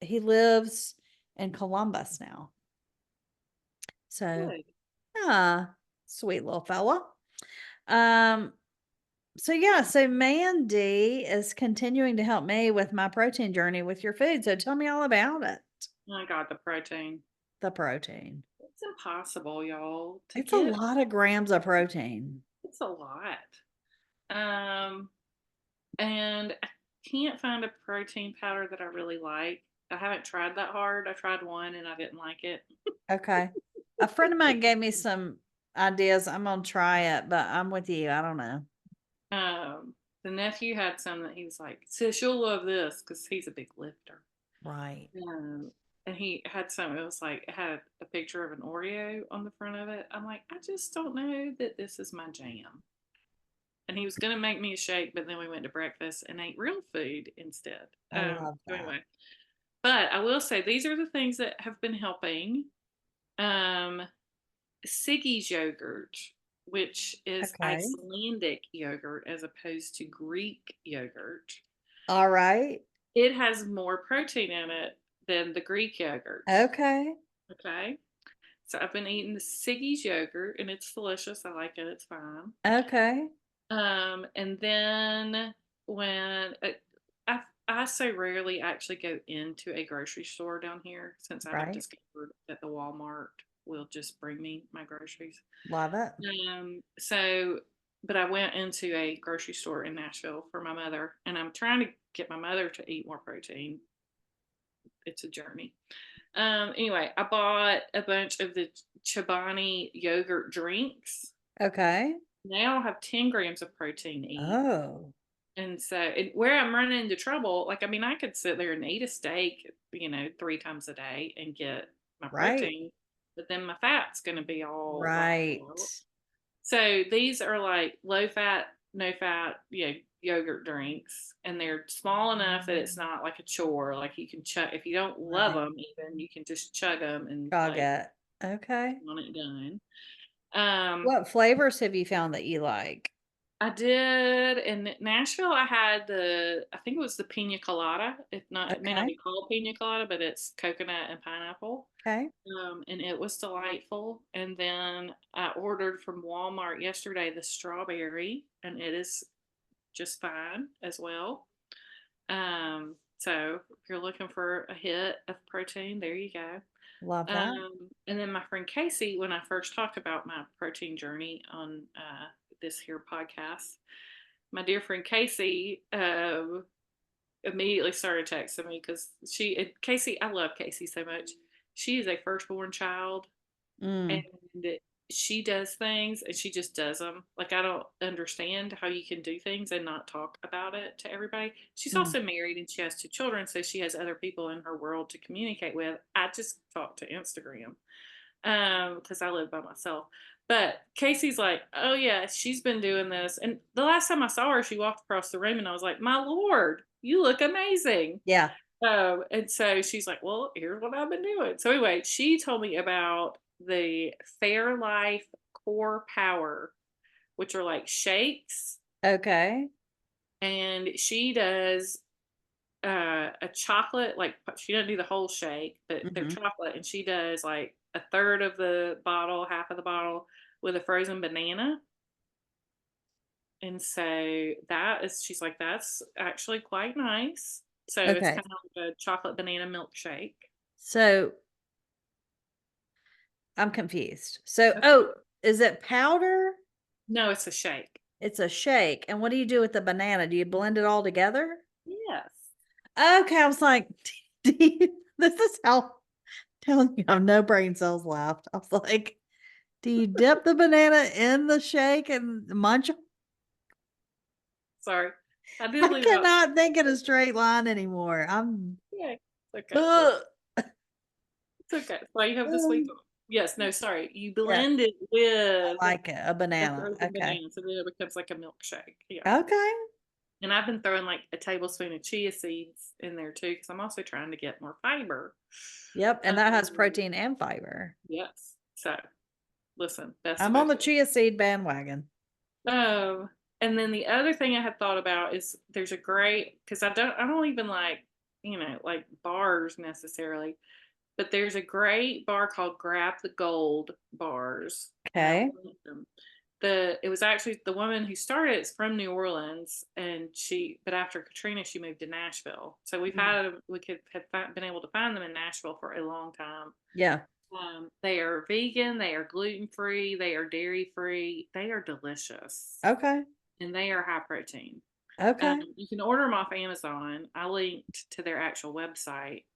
He lives in Columbus now. So Good. sweet little fella. Um, so yeah, so Mandy is continuing to help me with my protein journey with your food. So tell me all about it. I got the protein. The protein. It's impossible, y'all, to It's a get. lot of grams of protein. It's a lot. Um, and I can't find a protein powder that I really like. I haven't tried that hard. I tried one and I didn't like it. Okay. A friend of mine gave me some ideas. I'm gonna try it, but I'm with you. I don't know. The nephew had some that he was like, "Sis, you'll love this," because he's a big lifter. Right. And he had some. It was like it had a picture of an Oreo on the front of it. I'm like, I just don't know that this is my jam. And he was gonna make me a shake, but then we went to breakfast and ate real food instead. I love So that. anyway, but I will say these are the things that have been helping. Um, Siggis yogurt, which is Okay. Icelandic yogurt as opposed to Greek yogurt. All right. It has more protein in it than the Greek yogurt. Okay. Okay. So I've been eating the Siggis yogurt and it's delicious. I like it. It's fine. Okay. And then when I so rarely actually go into a grocery store down here since I have Right. discovered that the Walmart will just bring me my groceries. Love it. So, but I went into a grocery store in Nashville for my mother, and I'm trying to get my mother to eat more protein. It's a journey. Anyway, I bought a bunch of the Chobani yogurt drinks. Okay. Now I have 10 grams of protein each. Oh, And so, where I'm running into trouble, like, I mean, I could sit there and eat a steak, 3 times a day and get my right. protein, but then my fat's going to be all wiped Right. out. So these are like low fat, no fat, yogurt drinks, and they're small enough that it's not like a chore. Like you can chug if you don't love Right. them, even you can just chug them and Jog like it. Okay. want it done. Um, What flavors have you found that you like? I did in Nashville. I had I think it was the pina colada. If not, it may not Okay. be called pina colada, but it's coconut and pineapple. Okay. And it was delightful. And then I ordered from Walmart yesterday the strawberry, and it is just fine as well. So if you're looking for a hit of protein, there you go. Love that. And then my friend Casey, when I first talked about my protein journey on this here podcast, my dear friend Casey immediately started texting me because Casey, I love Casey so much. She is a firstborn child, and Mm. she does things and she just does them. Like, I don't understand how you can do things and not talk about it to everybody. She's Mm. also married and she has 2 children, so she has other people in her world to communicate with. I just talk to Instagram because I live by myself. But Casey's like, oh yeah, she's been doing this. And the last time I saw her, she walked across the room and I was like, my Lord, you look amazing. Yeah. And so she's like, well, here's what I've been doing. So anyway, she told me about the Fairlife Core Power, which are like shakes. Okay. And she does a chocolate, like she doesn't do the whole shake, but they're Hmm. chocolate. And she does like a third of the bottle, half of the bottle with a frozen banana. And so she's like, that's actually quite nice. So it's Okay. kind of like a chocolate banana milkshake. So I'm confused. So, Okay. oh, is it powder? No, it's a shake. It's a shake. And what do you do with the banana? Do you blend it all together? Yes. Okay. I was like, this is how telling you I have no brain cells left. I was like, do you dip the banana in the shake and munch? Sorry. I did I leave out. cannot think in a straight line anymore. I'm Yeah. It's okay. ugh. It's okay. That's why you have the sweet Um, tongue. Yes, no, sorry. You yeah, blend it I with like it. A a banana. frozen Okay. banana, so then it becomes like a milkshake. Yeah. Okay. And I've been throwing like a tablespoon of chia seeds in there too, because I'm also trying to get more fiber. Yep. And that has Um, protein and fiber. yes. So listen, best of I'm on both the worlds. chia seed bandwagon. Oh, and then the other thing I had thought about is there's a great, because I don't even like like bars necessarily, but there's a great bar called Grab the Gold bars, and I Okay. love them. It was actually the woman who started it's from New Orleans, and but after Katrina she moved to Nashville. So Mm. we could have been able to find them in Nashville for a long time. Yeah. They are vegan, they are gluten free, they are dairy free, they are delicious, Okay. and they are high protein. Okay. You can order them off Amazon. I linked to their actual website,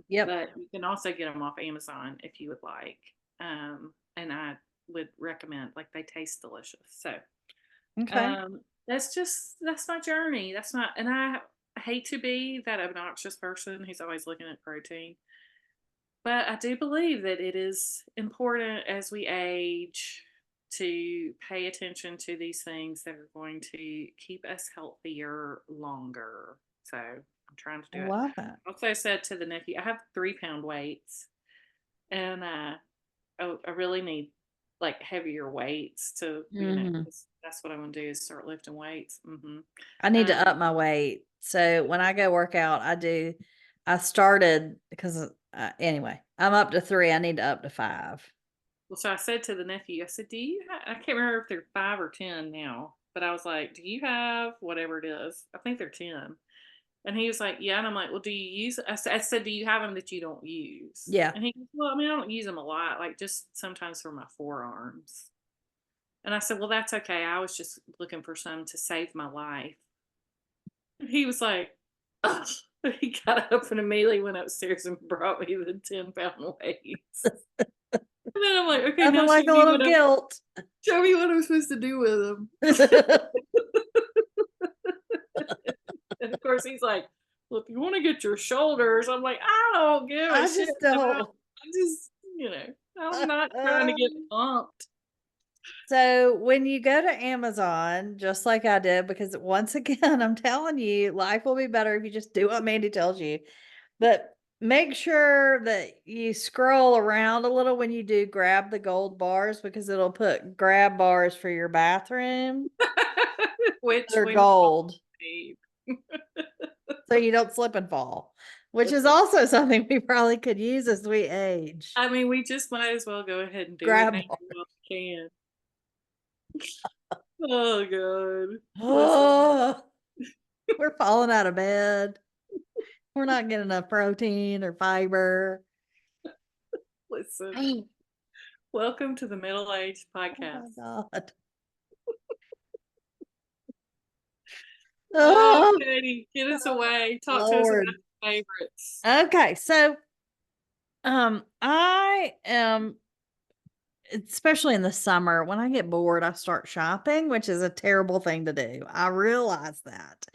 Yep. but you can also get them off Amazon if you would like. And I would recommend, like, they taste delicious. So Okay. that's my journey. And I hate to be that obnoxious person who's always looking at protein, but I do believe that it is important as we age to pay attention to these things that are going to keep us healthier longer. So I'm trying to I do it. love it. I also said to the nephew, I have 3 pound weights, and I really need like heavier weights to, Hmm. 'cause that's what I want to do is start lifting weights. I need to up Um, my weight. So when I go work out, I started because anyway, I'm up to 3. I need to up to 5. Well, so I said to the nephew, I said, I can't remember if they're 5 or 10 now, but I was like, do you have whatever it is? I think they're 10. And he was like, yeah. And I'm like, well, do you use, I said, do you have them that you don't use? Yeah. And he goes, well, I mean, I don't use them a lot, like just sometimes for my forearms. And I said, well, that's okay. I was just looking for some to save my life. And he was like, Ugh. He got up and immediately went upstairs and brought me the 10-pound weights. And then I'm like, okay, Nothing now like a little guilt. show me what I'm supposed to do with them. And of course he's like, well, if you want to get your shoulders, I'm like, I don't give a I shit just about. don't. I just, I'm not trying to get pumped. So when you go to Amazon, just like I did, because once again, I'm telling you, life will be better if you just do what Mandee tells you. But make sure that you scroll around a little when you do grab the gold bars, because it'll put grab bars for your bathroom. Which They're we gold. need. So you don't slip and fall, which is also something we probably could use as we age. I mean, we just might as well go ahead and do Grab it now bar. while we can. Oh God. Oh, we're falling out of bed. We're not getting enough protein or fiber. Listen. Welcome to the Middle Age Oh Podcast. my God. Oh, Oh, Katie, get us away. Talk to us Lord. about your favorites. Okay, so I am, especially in the summer, when I get bored, I start shopping, which is a terrible thing to do. I realize that.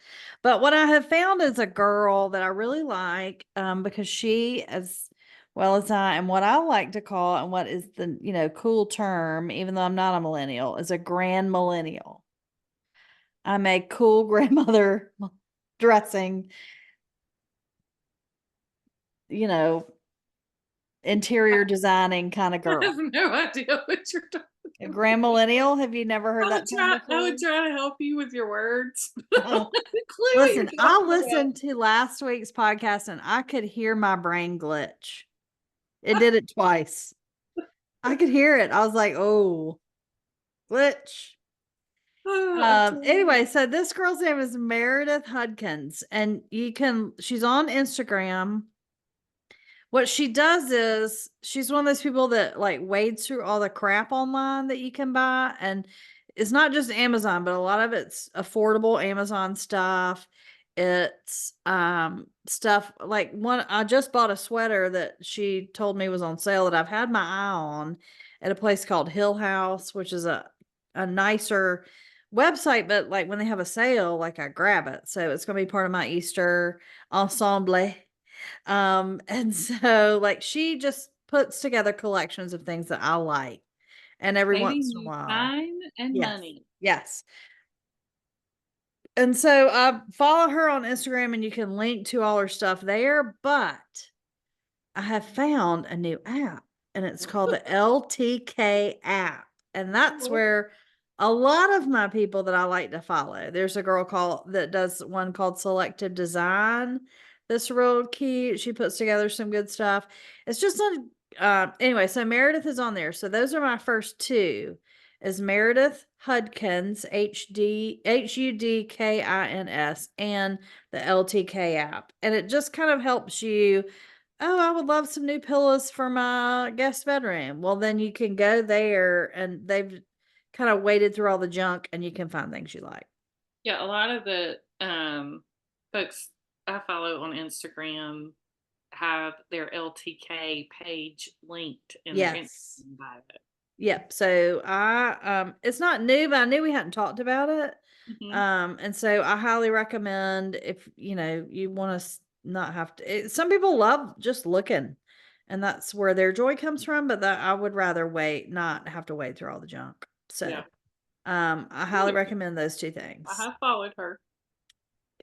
But what I have found is a girl that I really like, because she, as well as I, and what I like to call, and what is the, cool term, even though I'm not a millennial, is a grand millennial. I'm a cool grandmother dressing, interior designing kind of I girl. have no idea what you're talking A about. grand millennial. Have you never heard that term I before? would try to help you with your words. I don't have a clue what you're Listen, I talking about. listened to last week's podcast and I could hear my brain glitch. It did it twice. I could hear it. I was like, oh, glitch. Anyway, so this girl's name is Meredith Hudkins, and she's on Instagram. What she does is she's one of those people that like wades through all the crap online that you can buy. And it's not just Amazon, but a lot of it's affordable Amazon stuff. It's stuff like I just bought a sweater that she told me was on sale that I've had my eye on at a place called Hill House, which is a nicer website, but like when they have a sale, like I grab it. So it's gonna be part of my Easter ensemble. And so like she just puts together collections of things that I like, and every once Saving in a you while. time and Yes. money. Yes. And so I follow her on Instagram, and you can link to all her stuff there, but I have found a new app, and it's called the LTK app. And that's where a lot of my people that I like to follow. There's a girl that does one called Selective Design. That's real cute. She puts together some good stuff. It's just anyway, so Meredith is on there. So those are my first two. Is Meredith Hudkins, Hudkins, and the LTK app. And it just kind of helps you. Oh, I would love some new pillows for my guest bedroom. Well, then you can go there, and they've kind of waded through all the junk, and you can find things you like. Yeah, a lot of the folks I follow on Instagram have their LTK page linked in their Yes. Instagram bio. Yep. So it's not new, but I knew we hadn't talked about it. And so I highly recommend, if you want to not have to. Some people love just looking, and that's where their joy comes from. But that I would rather not have to wade through all the junk. So, Yeah. I highly recommend those two things. I have followed her.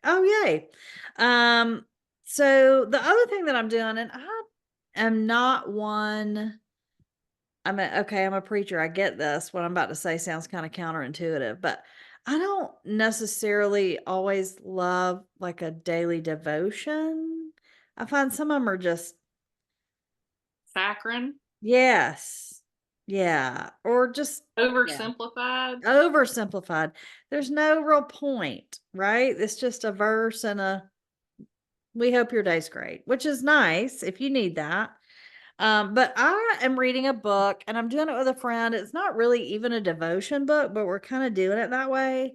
Oh, yay. So the other thing that I'm doing, and I am not one. I'm a preacher. I get this. What I'm about to say sounds kind of counterintuitive, but I don't necessarily always love like a daily devotion. I find some of them are just Saccharine. yes. Yeah. Or just oversimplified. Yeah. Oversimplified. There's no real point, right? It's just a verse and we hope your day's great, which is nice if you need that. But I am reading a book, and I'm doing it with a friend. It's not really even a devotion book, but we're kind of doing it that way.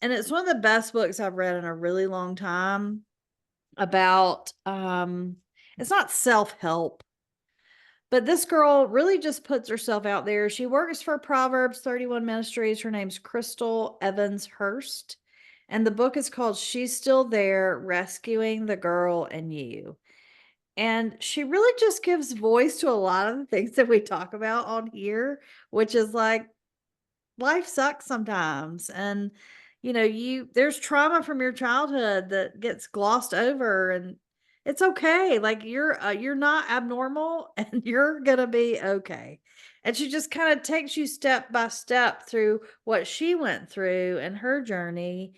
And it's one of the best books I've read in a really long time. about it's not self-help, but this girl really just puts herself out there. She works for Proverbs 31 Ministries. Her name's Chrystal Evans Hurst. And the book is called She's Still There, Rescuing the Girl in You. And she really just gives voice to a lot of the things that we talk about on here, which is like life sucks sometimes. And there's trauma from your childhood that gets glossed over, and it's okay. Like you're not abnormal and you're going to be okay. And she just kind of takes you step by step through what she went through and her journey.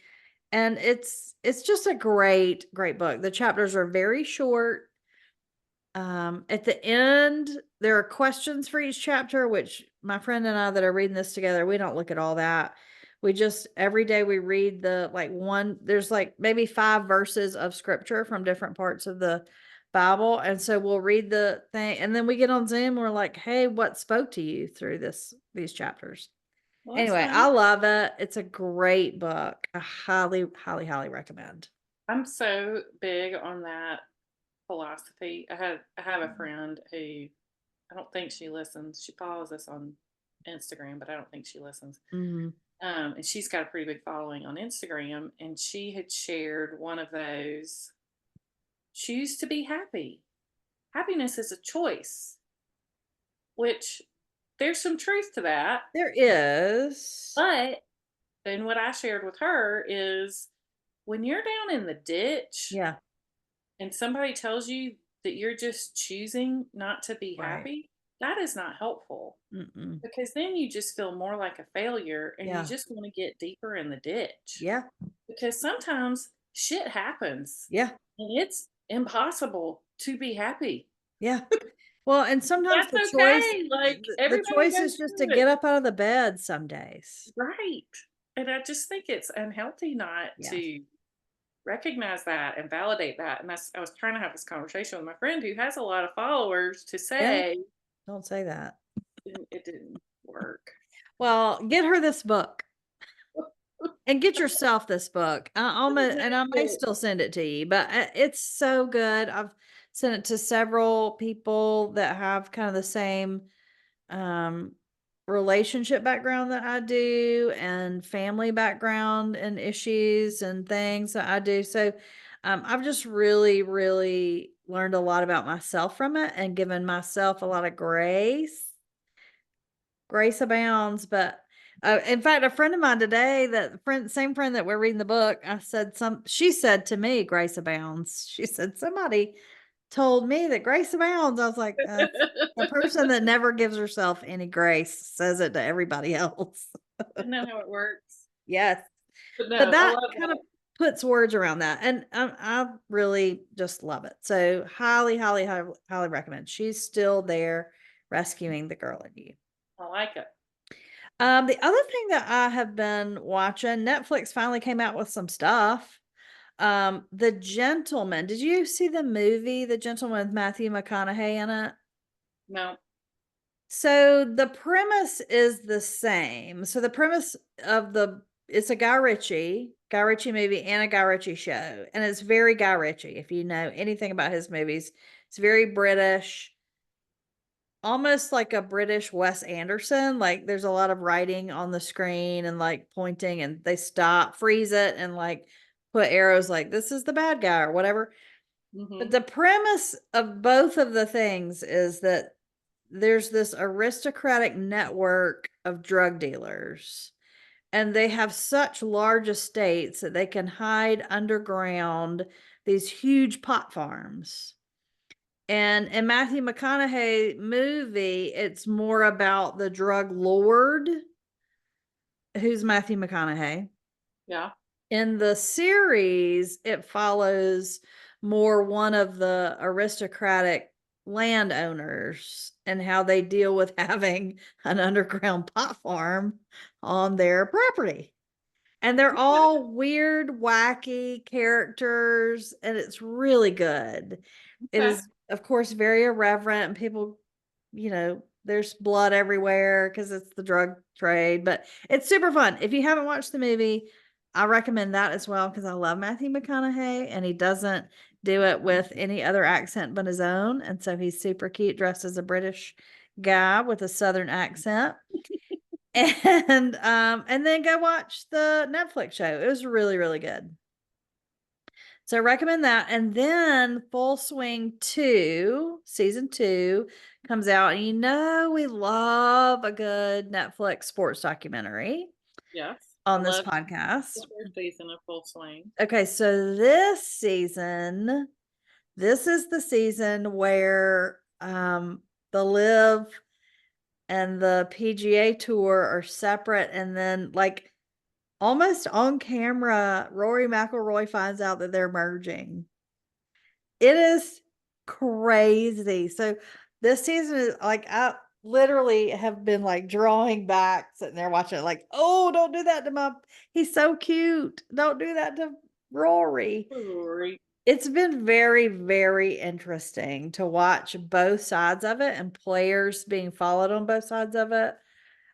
And it's just a great book. The chapters are very short. At the end, there are questions for each chapter, which my friend and I that are reading this together, we don't look at all that. We just every day we read there's like maybe 5 verses of scripture from different parts of the Bible. And so we'll read the thing and then we get on Zoom. We're like, hey, what spoke to you through these chapters? Well, that's Anyway, fun. I love it. It's a great book. I highly recommend. I'm so big on that philosophy. I have a friend who I don't think she listens. She follows us on Instagram, but I don't think she listens. Mhm. And she's got a pretty big following on Instagram, and she had shared one of those: choose to be happy. Happiness is a choice, which there's some truth to that. There is. But then what I shared with her is when you're down in the ditch Yeah, and somebody tells you that you're just choosing not to be right. happy, that is not helpful, Mm-mm. because then you just feel more like a failure and you Yeah. just want to get deeper in the ditch, Yeah. because sometimes shit happens Yeah. and it's impossible to be happy. Yeah. Well, and sometimes That's okay. Like, the everybody choice goes is just to through it. get up out of the bed some days. Right. And I just think it's unhealthy not Yeah. to recognize that and validate that. And I was trying to have this conversation with my friend who has a lot of followers to Yeah. say, Don't say that. and it didn't work. Well, get her this book and get yourself this book. I may still send it to you, but it's so good. I've sent it to several people that have kind of the same um relationship background that I do and family background and issues and things that I do. So I've just really learned a lot about myself from it and given myself a lot of grace. Grace abounds, but in fact, a friend of mine today, same friend that we're reading the book, she said to me, grace abounds. She said, somebody told me that grace abounds. I was like, that's a person that never gives herself any grace says it to everybody else. I know how it works. Yes. But But no, I that love kind of that. puts words around that. And I really just love it. So highly recommend. She's still there rescuing the girl in you. I like it. The other thing that I have been watching, Netflix finally came out with some stuff. The Gentleman. Did you see the movie The Gentleman with Matthew McConaughey in it? No. So the premise is the same. So the premise of it's a Guy Ritchie movie and a Guy Ritchie show. And it's very Guy Ritchie. If you know anything about his movies, it's very British, almost like a British Wes Anderson. Like there's a lot of writing on the screen and like pointing, and they freeze it and like put arrows like this is the bad guy or whatever. But Hmm. the premise of both of the things is that there's this aristocratic network of drug dealers, and they have such large estates that they can hide underground these huge pot farms. And in Matthew McConaughey movie, it's more about the drug lord, who's Matthew McConaughey. Yeah. In the series, it follows more one of the aristocratic landowners and how they deal with having an underground pot farm on their property. And they're all weird, wacky characters, and it's really good. It Okay. is, of course, very irreverent, and people, there's blood everywhere because it's the drug trade, but it's super fun. If you haven't watched the movie, I recommend that as well because I love Matthew McConaughey, and he doesn't do it with any other accent but his own. And so he's super cute, dressed as a British guy with a Southern accent. And then go watch the Netflix show. It was really, really good. So recommend that. And then Full Swing 2, season 2 comes out. And you know we love a good Netflix sports documentary Yes. on this podcast. The third season of Full Swing. Okay, so this season, this is the season where the Live and the PGA Tour are separate, and then like almost on camera, Rory McIlroy finds out that they're merging. It is crazy. So this season is like, I literally have been like drawing back, sitting there watching it like, oh, don't do that to he's so cute. Don't do that to Rory. Rory. It's been very, very interesting to watch both sides of it and players being followed on both sides of it.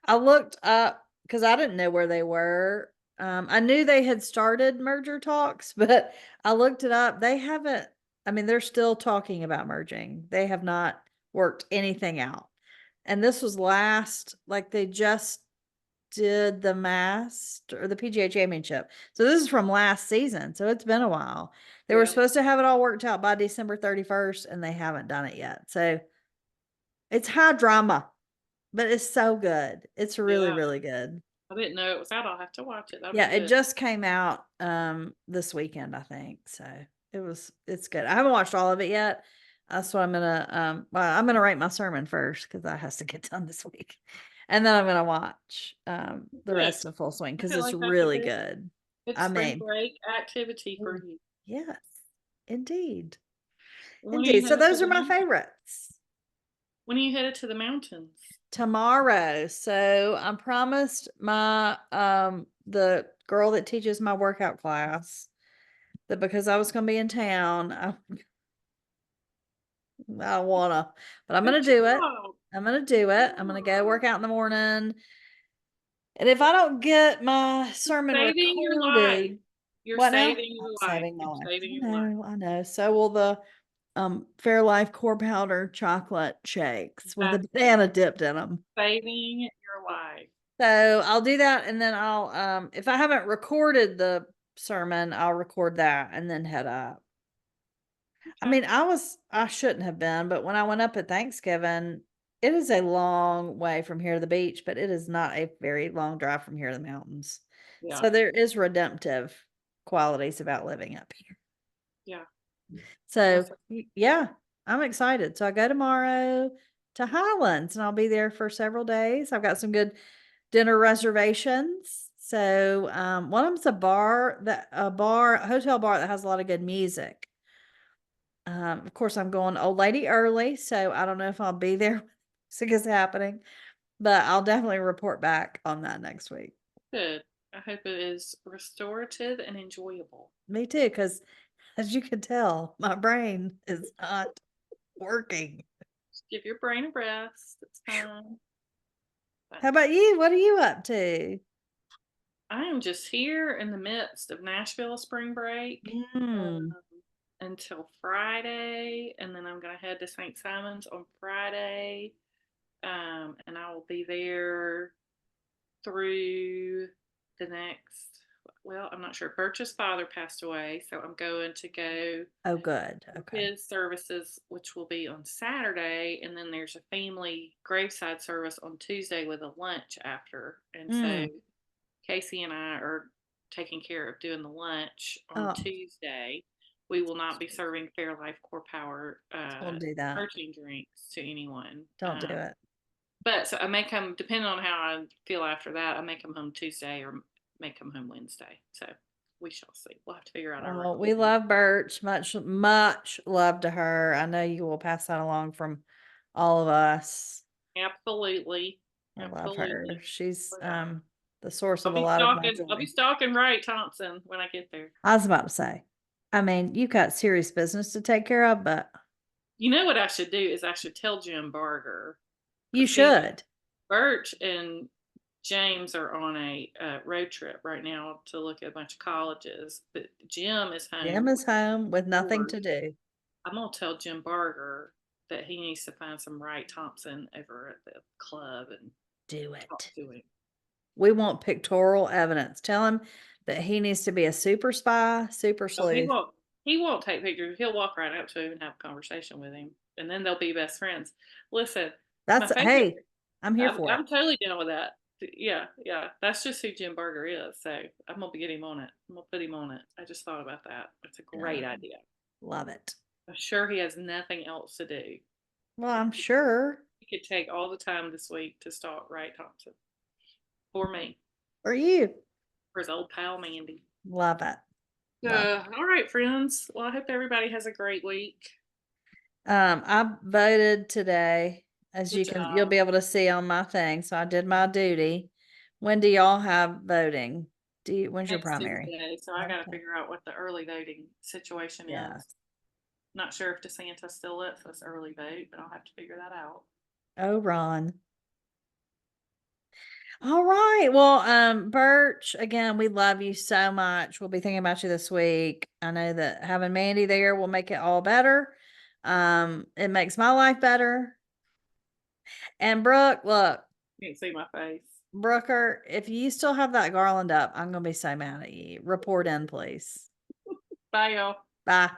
I looked up because I didn't know where they were. I knew they had started merger talks, but I looked it up. They haven't, I mean, they're still talking about merging. They have not worked anything out. And this was like they just did the Mast or the PGA Championship. So this is from last season. So it's been a while. They were supposed to have it all worked out by December 31st, and they haven't done it yet. So it's high drama, but it's so good. It's really, really good. I didn't know it was out. I'll have to watch it. It just came out this weekend, I think. So it's good. I haven't watched all of it yet. That's what I'm gonna write my sermon first because that has to get done this week. And then I'm gonna watch the rest of Full Swing because it's really good. It's spring break activity for you. Yes, indeed. Indeed. So those are my favorites. When are you headed to the mountains? Tomorrow. So I promised my the girl that teaches my workout class that because I was gonna be in town, I don't wanna, but I'm gonna do it. I'm gonna do it. I'm gonna go work out in the morning. And if I don't get my sermon saving your life. You're saving your life. Saving my life. I know. So will the Fairlife core powder chocolate shakes with a banana dipped in them. Saving your life. So I'll do that, and then I'll if I haven't recorded the sermon, I'll record that and then head up. Okay. I mean, I shouldn't have been, but when I went up at Thanksgiving, it is a long way from here to the beach, but it is not a very long drive from here to the mountains. Yeah. So there is redemptive qualities about living up here. Yeah. So yeah, I'm excited. So I go tomorrow to Highlands and I'll be there for several days. I've got some good dinner reservations. So one of them's a hotel bar that has a lot of good music. Of course, I'm going old lady early, so I don't know if I'll be there when Siggis happening, but I'll definitely report back on that next week. Good. I hope it is restorative and enjoyable. Me too, because as you can tell, my brain is not working. Just give your brain a rest. It's fine. How about you? What are you up to? I am just here in the midst of Nashville spring break until Friday, and then I'm going to head to St. Simon's on Friday, and I will be there through the next, well, I'm not sure. Birch's father passed away, so I'm going to go. Oh, good. Okay. His services, which will be on Saturday, and then there's a family graveside service on Tuesday with a lunch after. And so Casey and I are taking care of doing the lunch on Tuesday. We will not be serving Fairlife Core Power Don't do that. protein drinks to anyone. Don't do it. But so I may come, depending on how I feel after that, I may come home Tuesday or may come home Wednesday. So we shall see. We'll have to figure out our we love Birch. Much love to her. I know you will pass that along from all of us. Absolutely. I love her. She's the source of a lot of my joy. I'll be stalking Ray Thompson when I get there. I was about to say, I mean, you got serious business to take care of, but you know what I should do is I should tell Jim Barger. You should. Birch and James are on a road trip right now to look at a bunch of colleges, but Jim is home. Jim is home with nothing bored. to do. I'm gonna tell Jim Barger that he needs to find some Wright Thompson over at the club and Do talk it. to him. We want pictorial evidence. Tell him that he needs to be a super spy, super So he sleuth. won't. He won't take pictures. He'll walk right up to him and have a conversation with him, and then they'll be best friends. Listen, my That's favorite. hey, I'm here for it. I'm totally down with that. Yeah, yeah. That's just who Jim Berger is. So I'm gonna get him on it. I'm gonna put him on it. I just thought about that. That's a great idea. Love it. I'm sure he has nothing else to do. Well, I'm sure. He could take all the time this week to stalk Wright Thompson. For me. For you. For his old pal Mandee. Love it. All right, friends. Well, I hope everybody has a great week. I voted today, as Good you'll job. be able to see on my thing. So I did my duty. When do y'all have voting? When's your Next primary? Tuesday, so I got to Okay. figure out what the early voting situation Yeah. is. Not sure if DeSantis still lets us early vote, but I'll have to figure that out. Oh, Ron. All right. Well, Birch, again, we love you so much. We'll be thinking about you this week. I know that having Mandee there will make it all better. It makes my life better. And Brooke, look. You can't see my face. Brooker, if you still have that garland up, I'm gonna be so mad at you. Report in, please. Bye, y'all. Bye.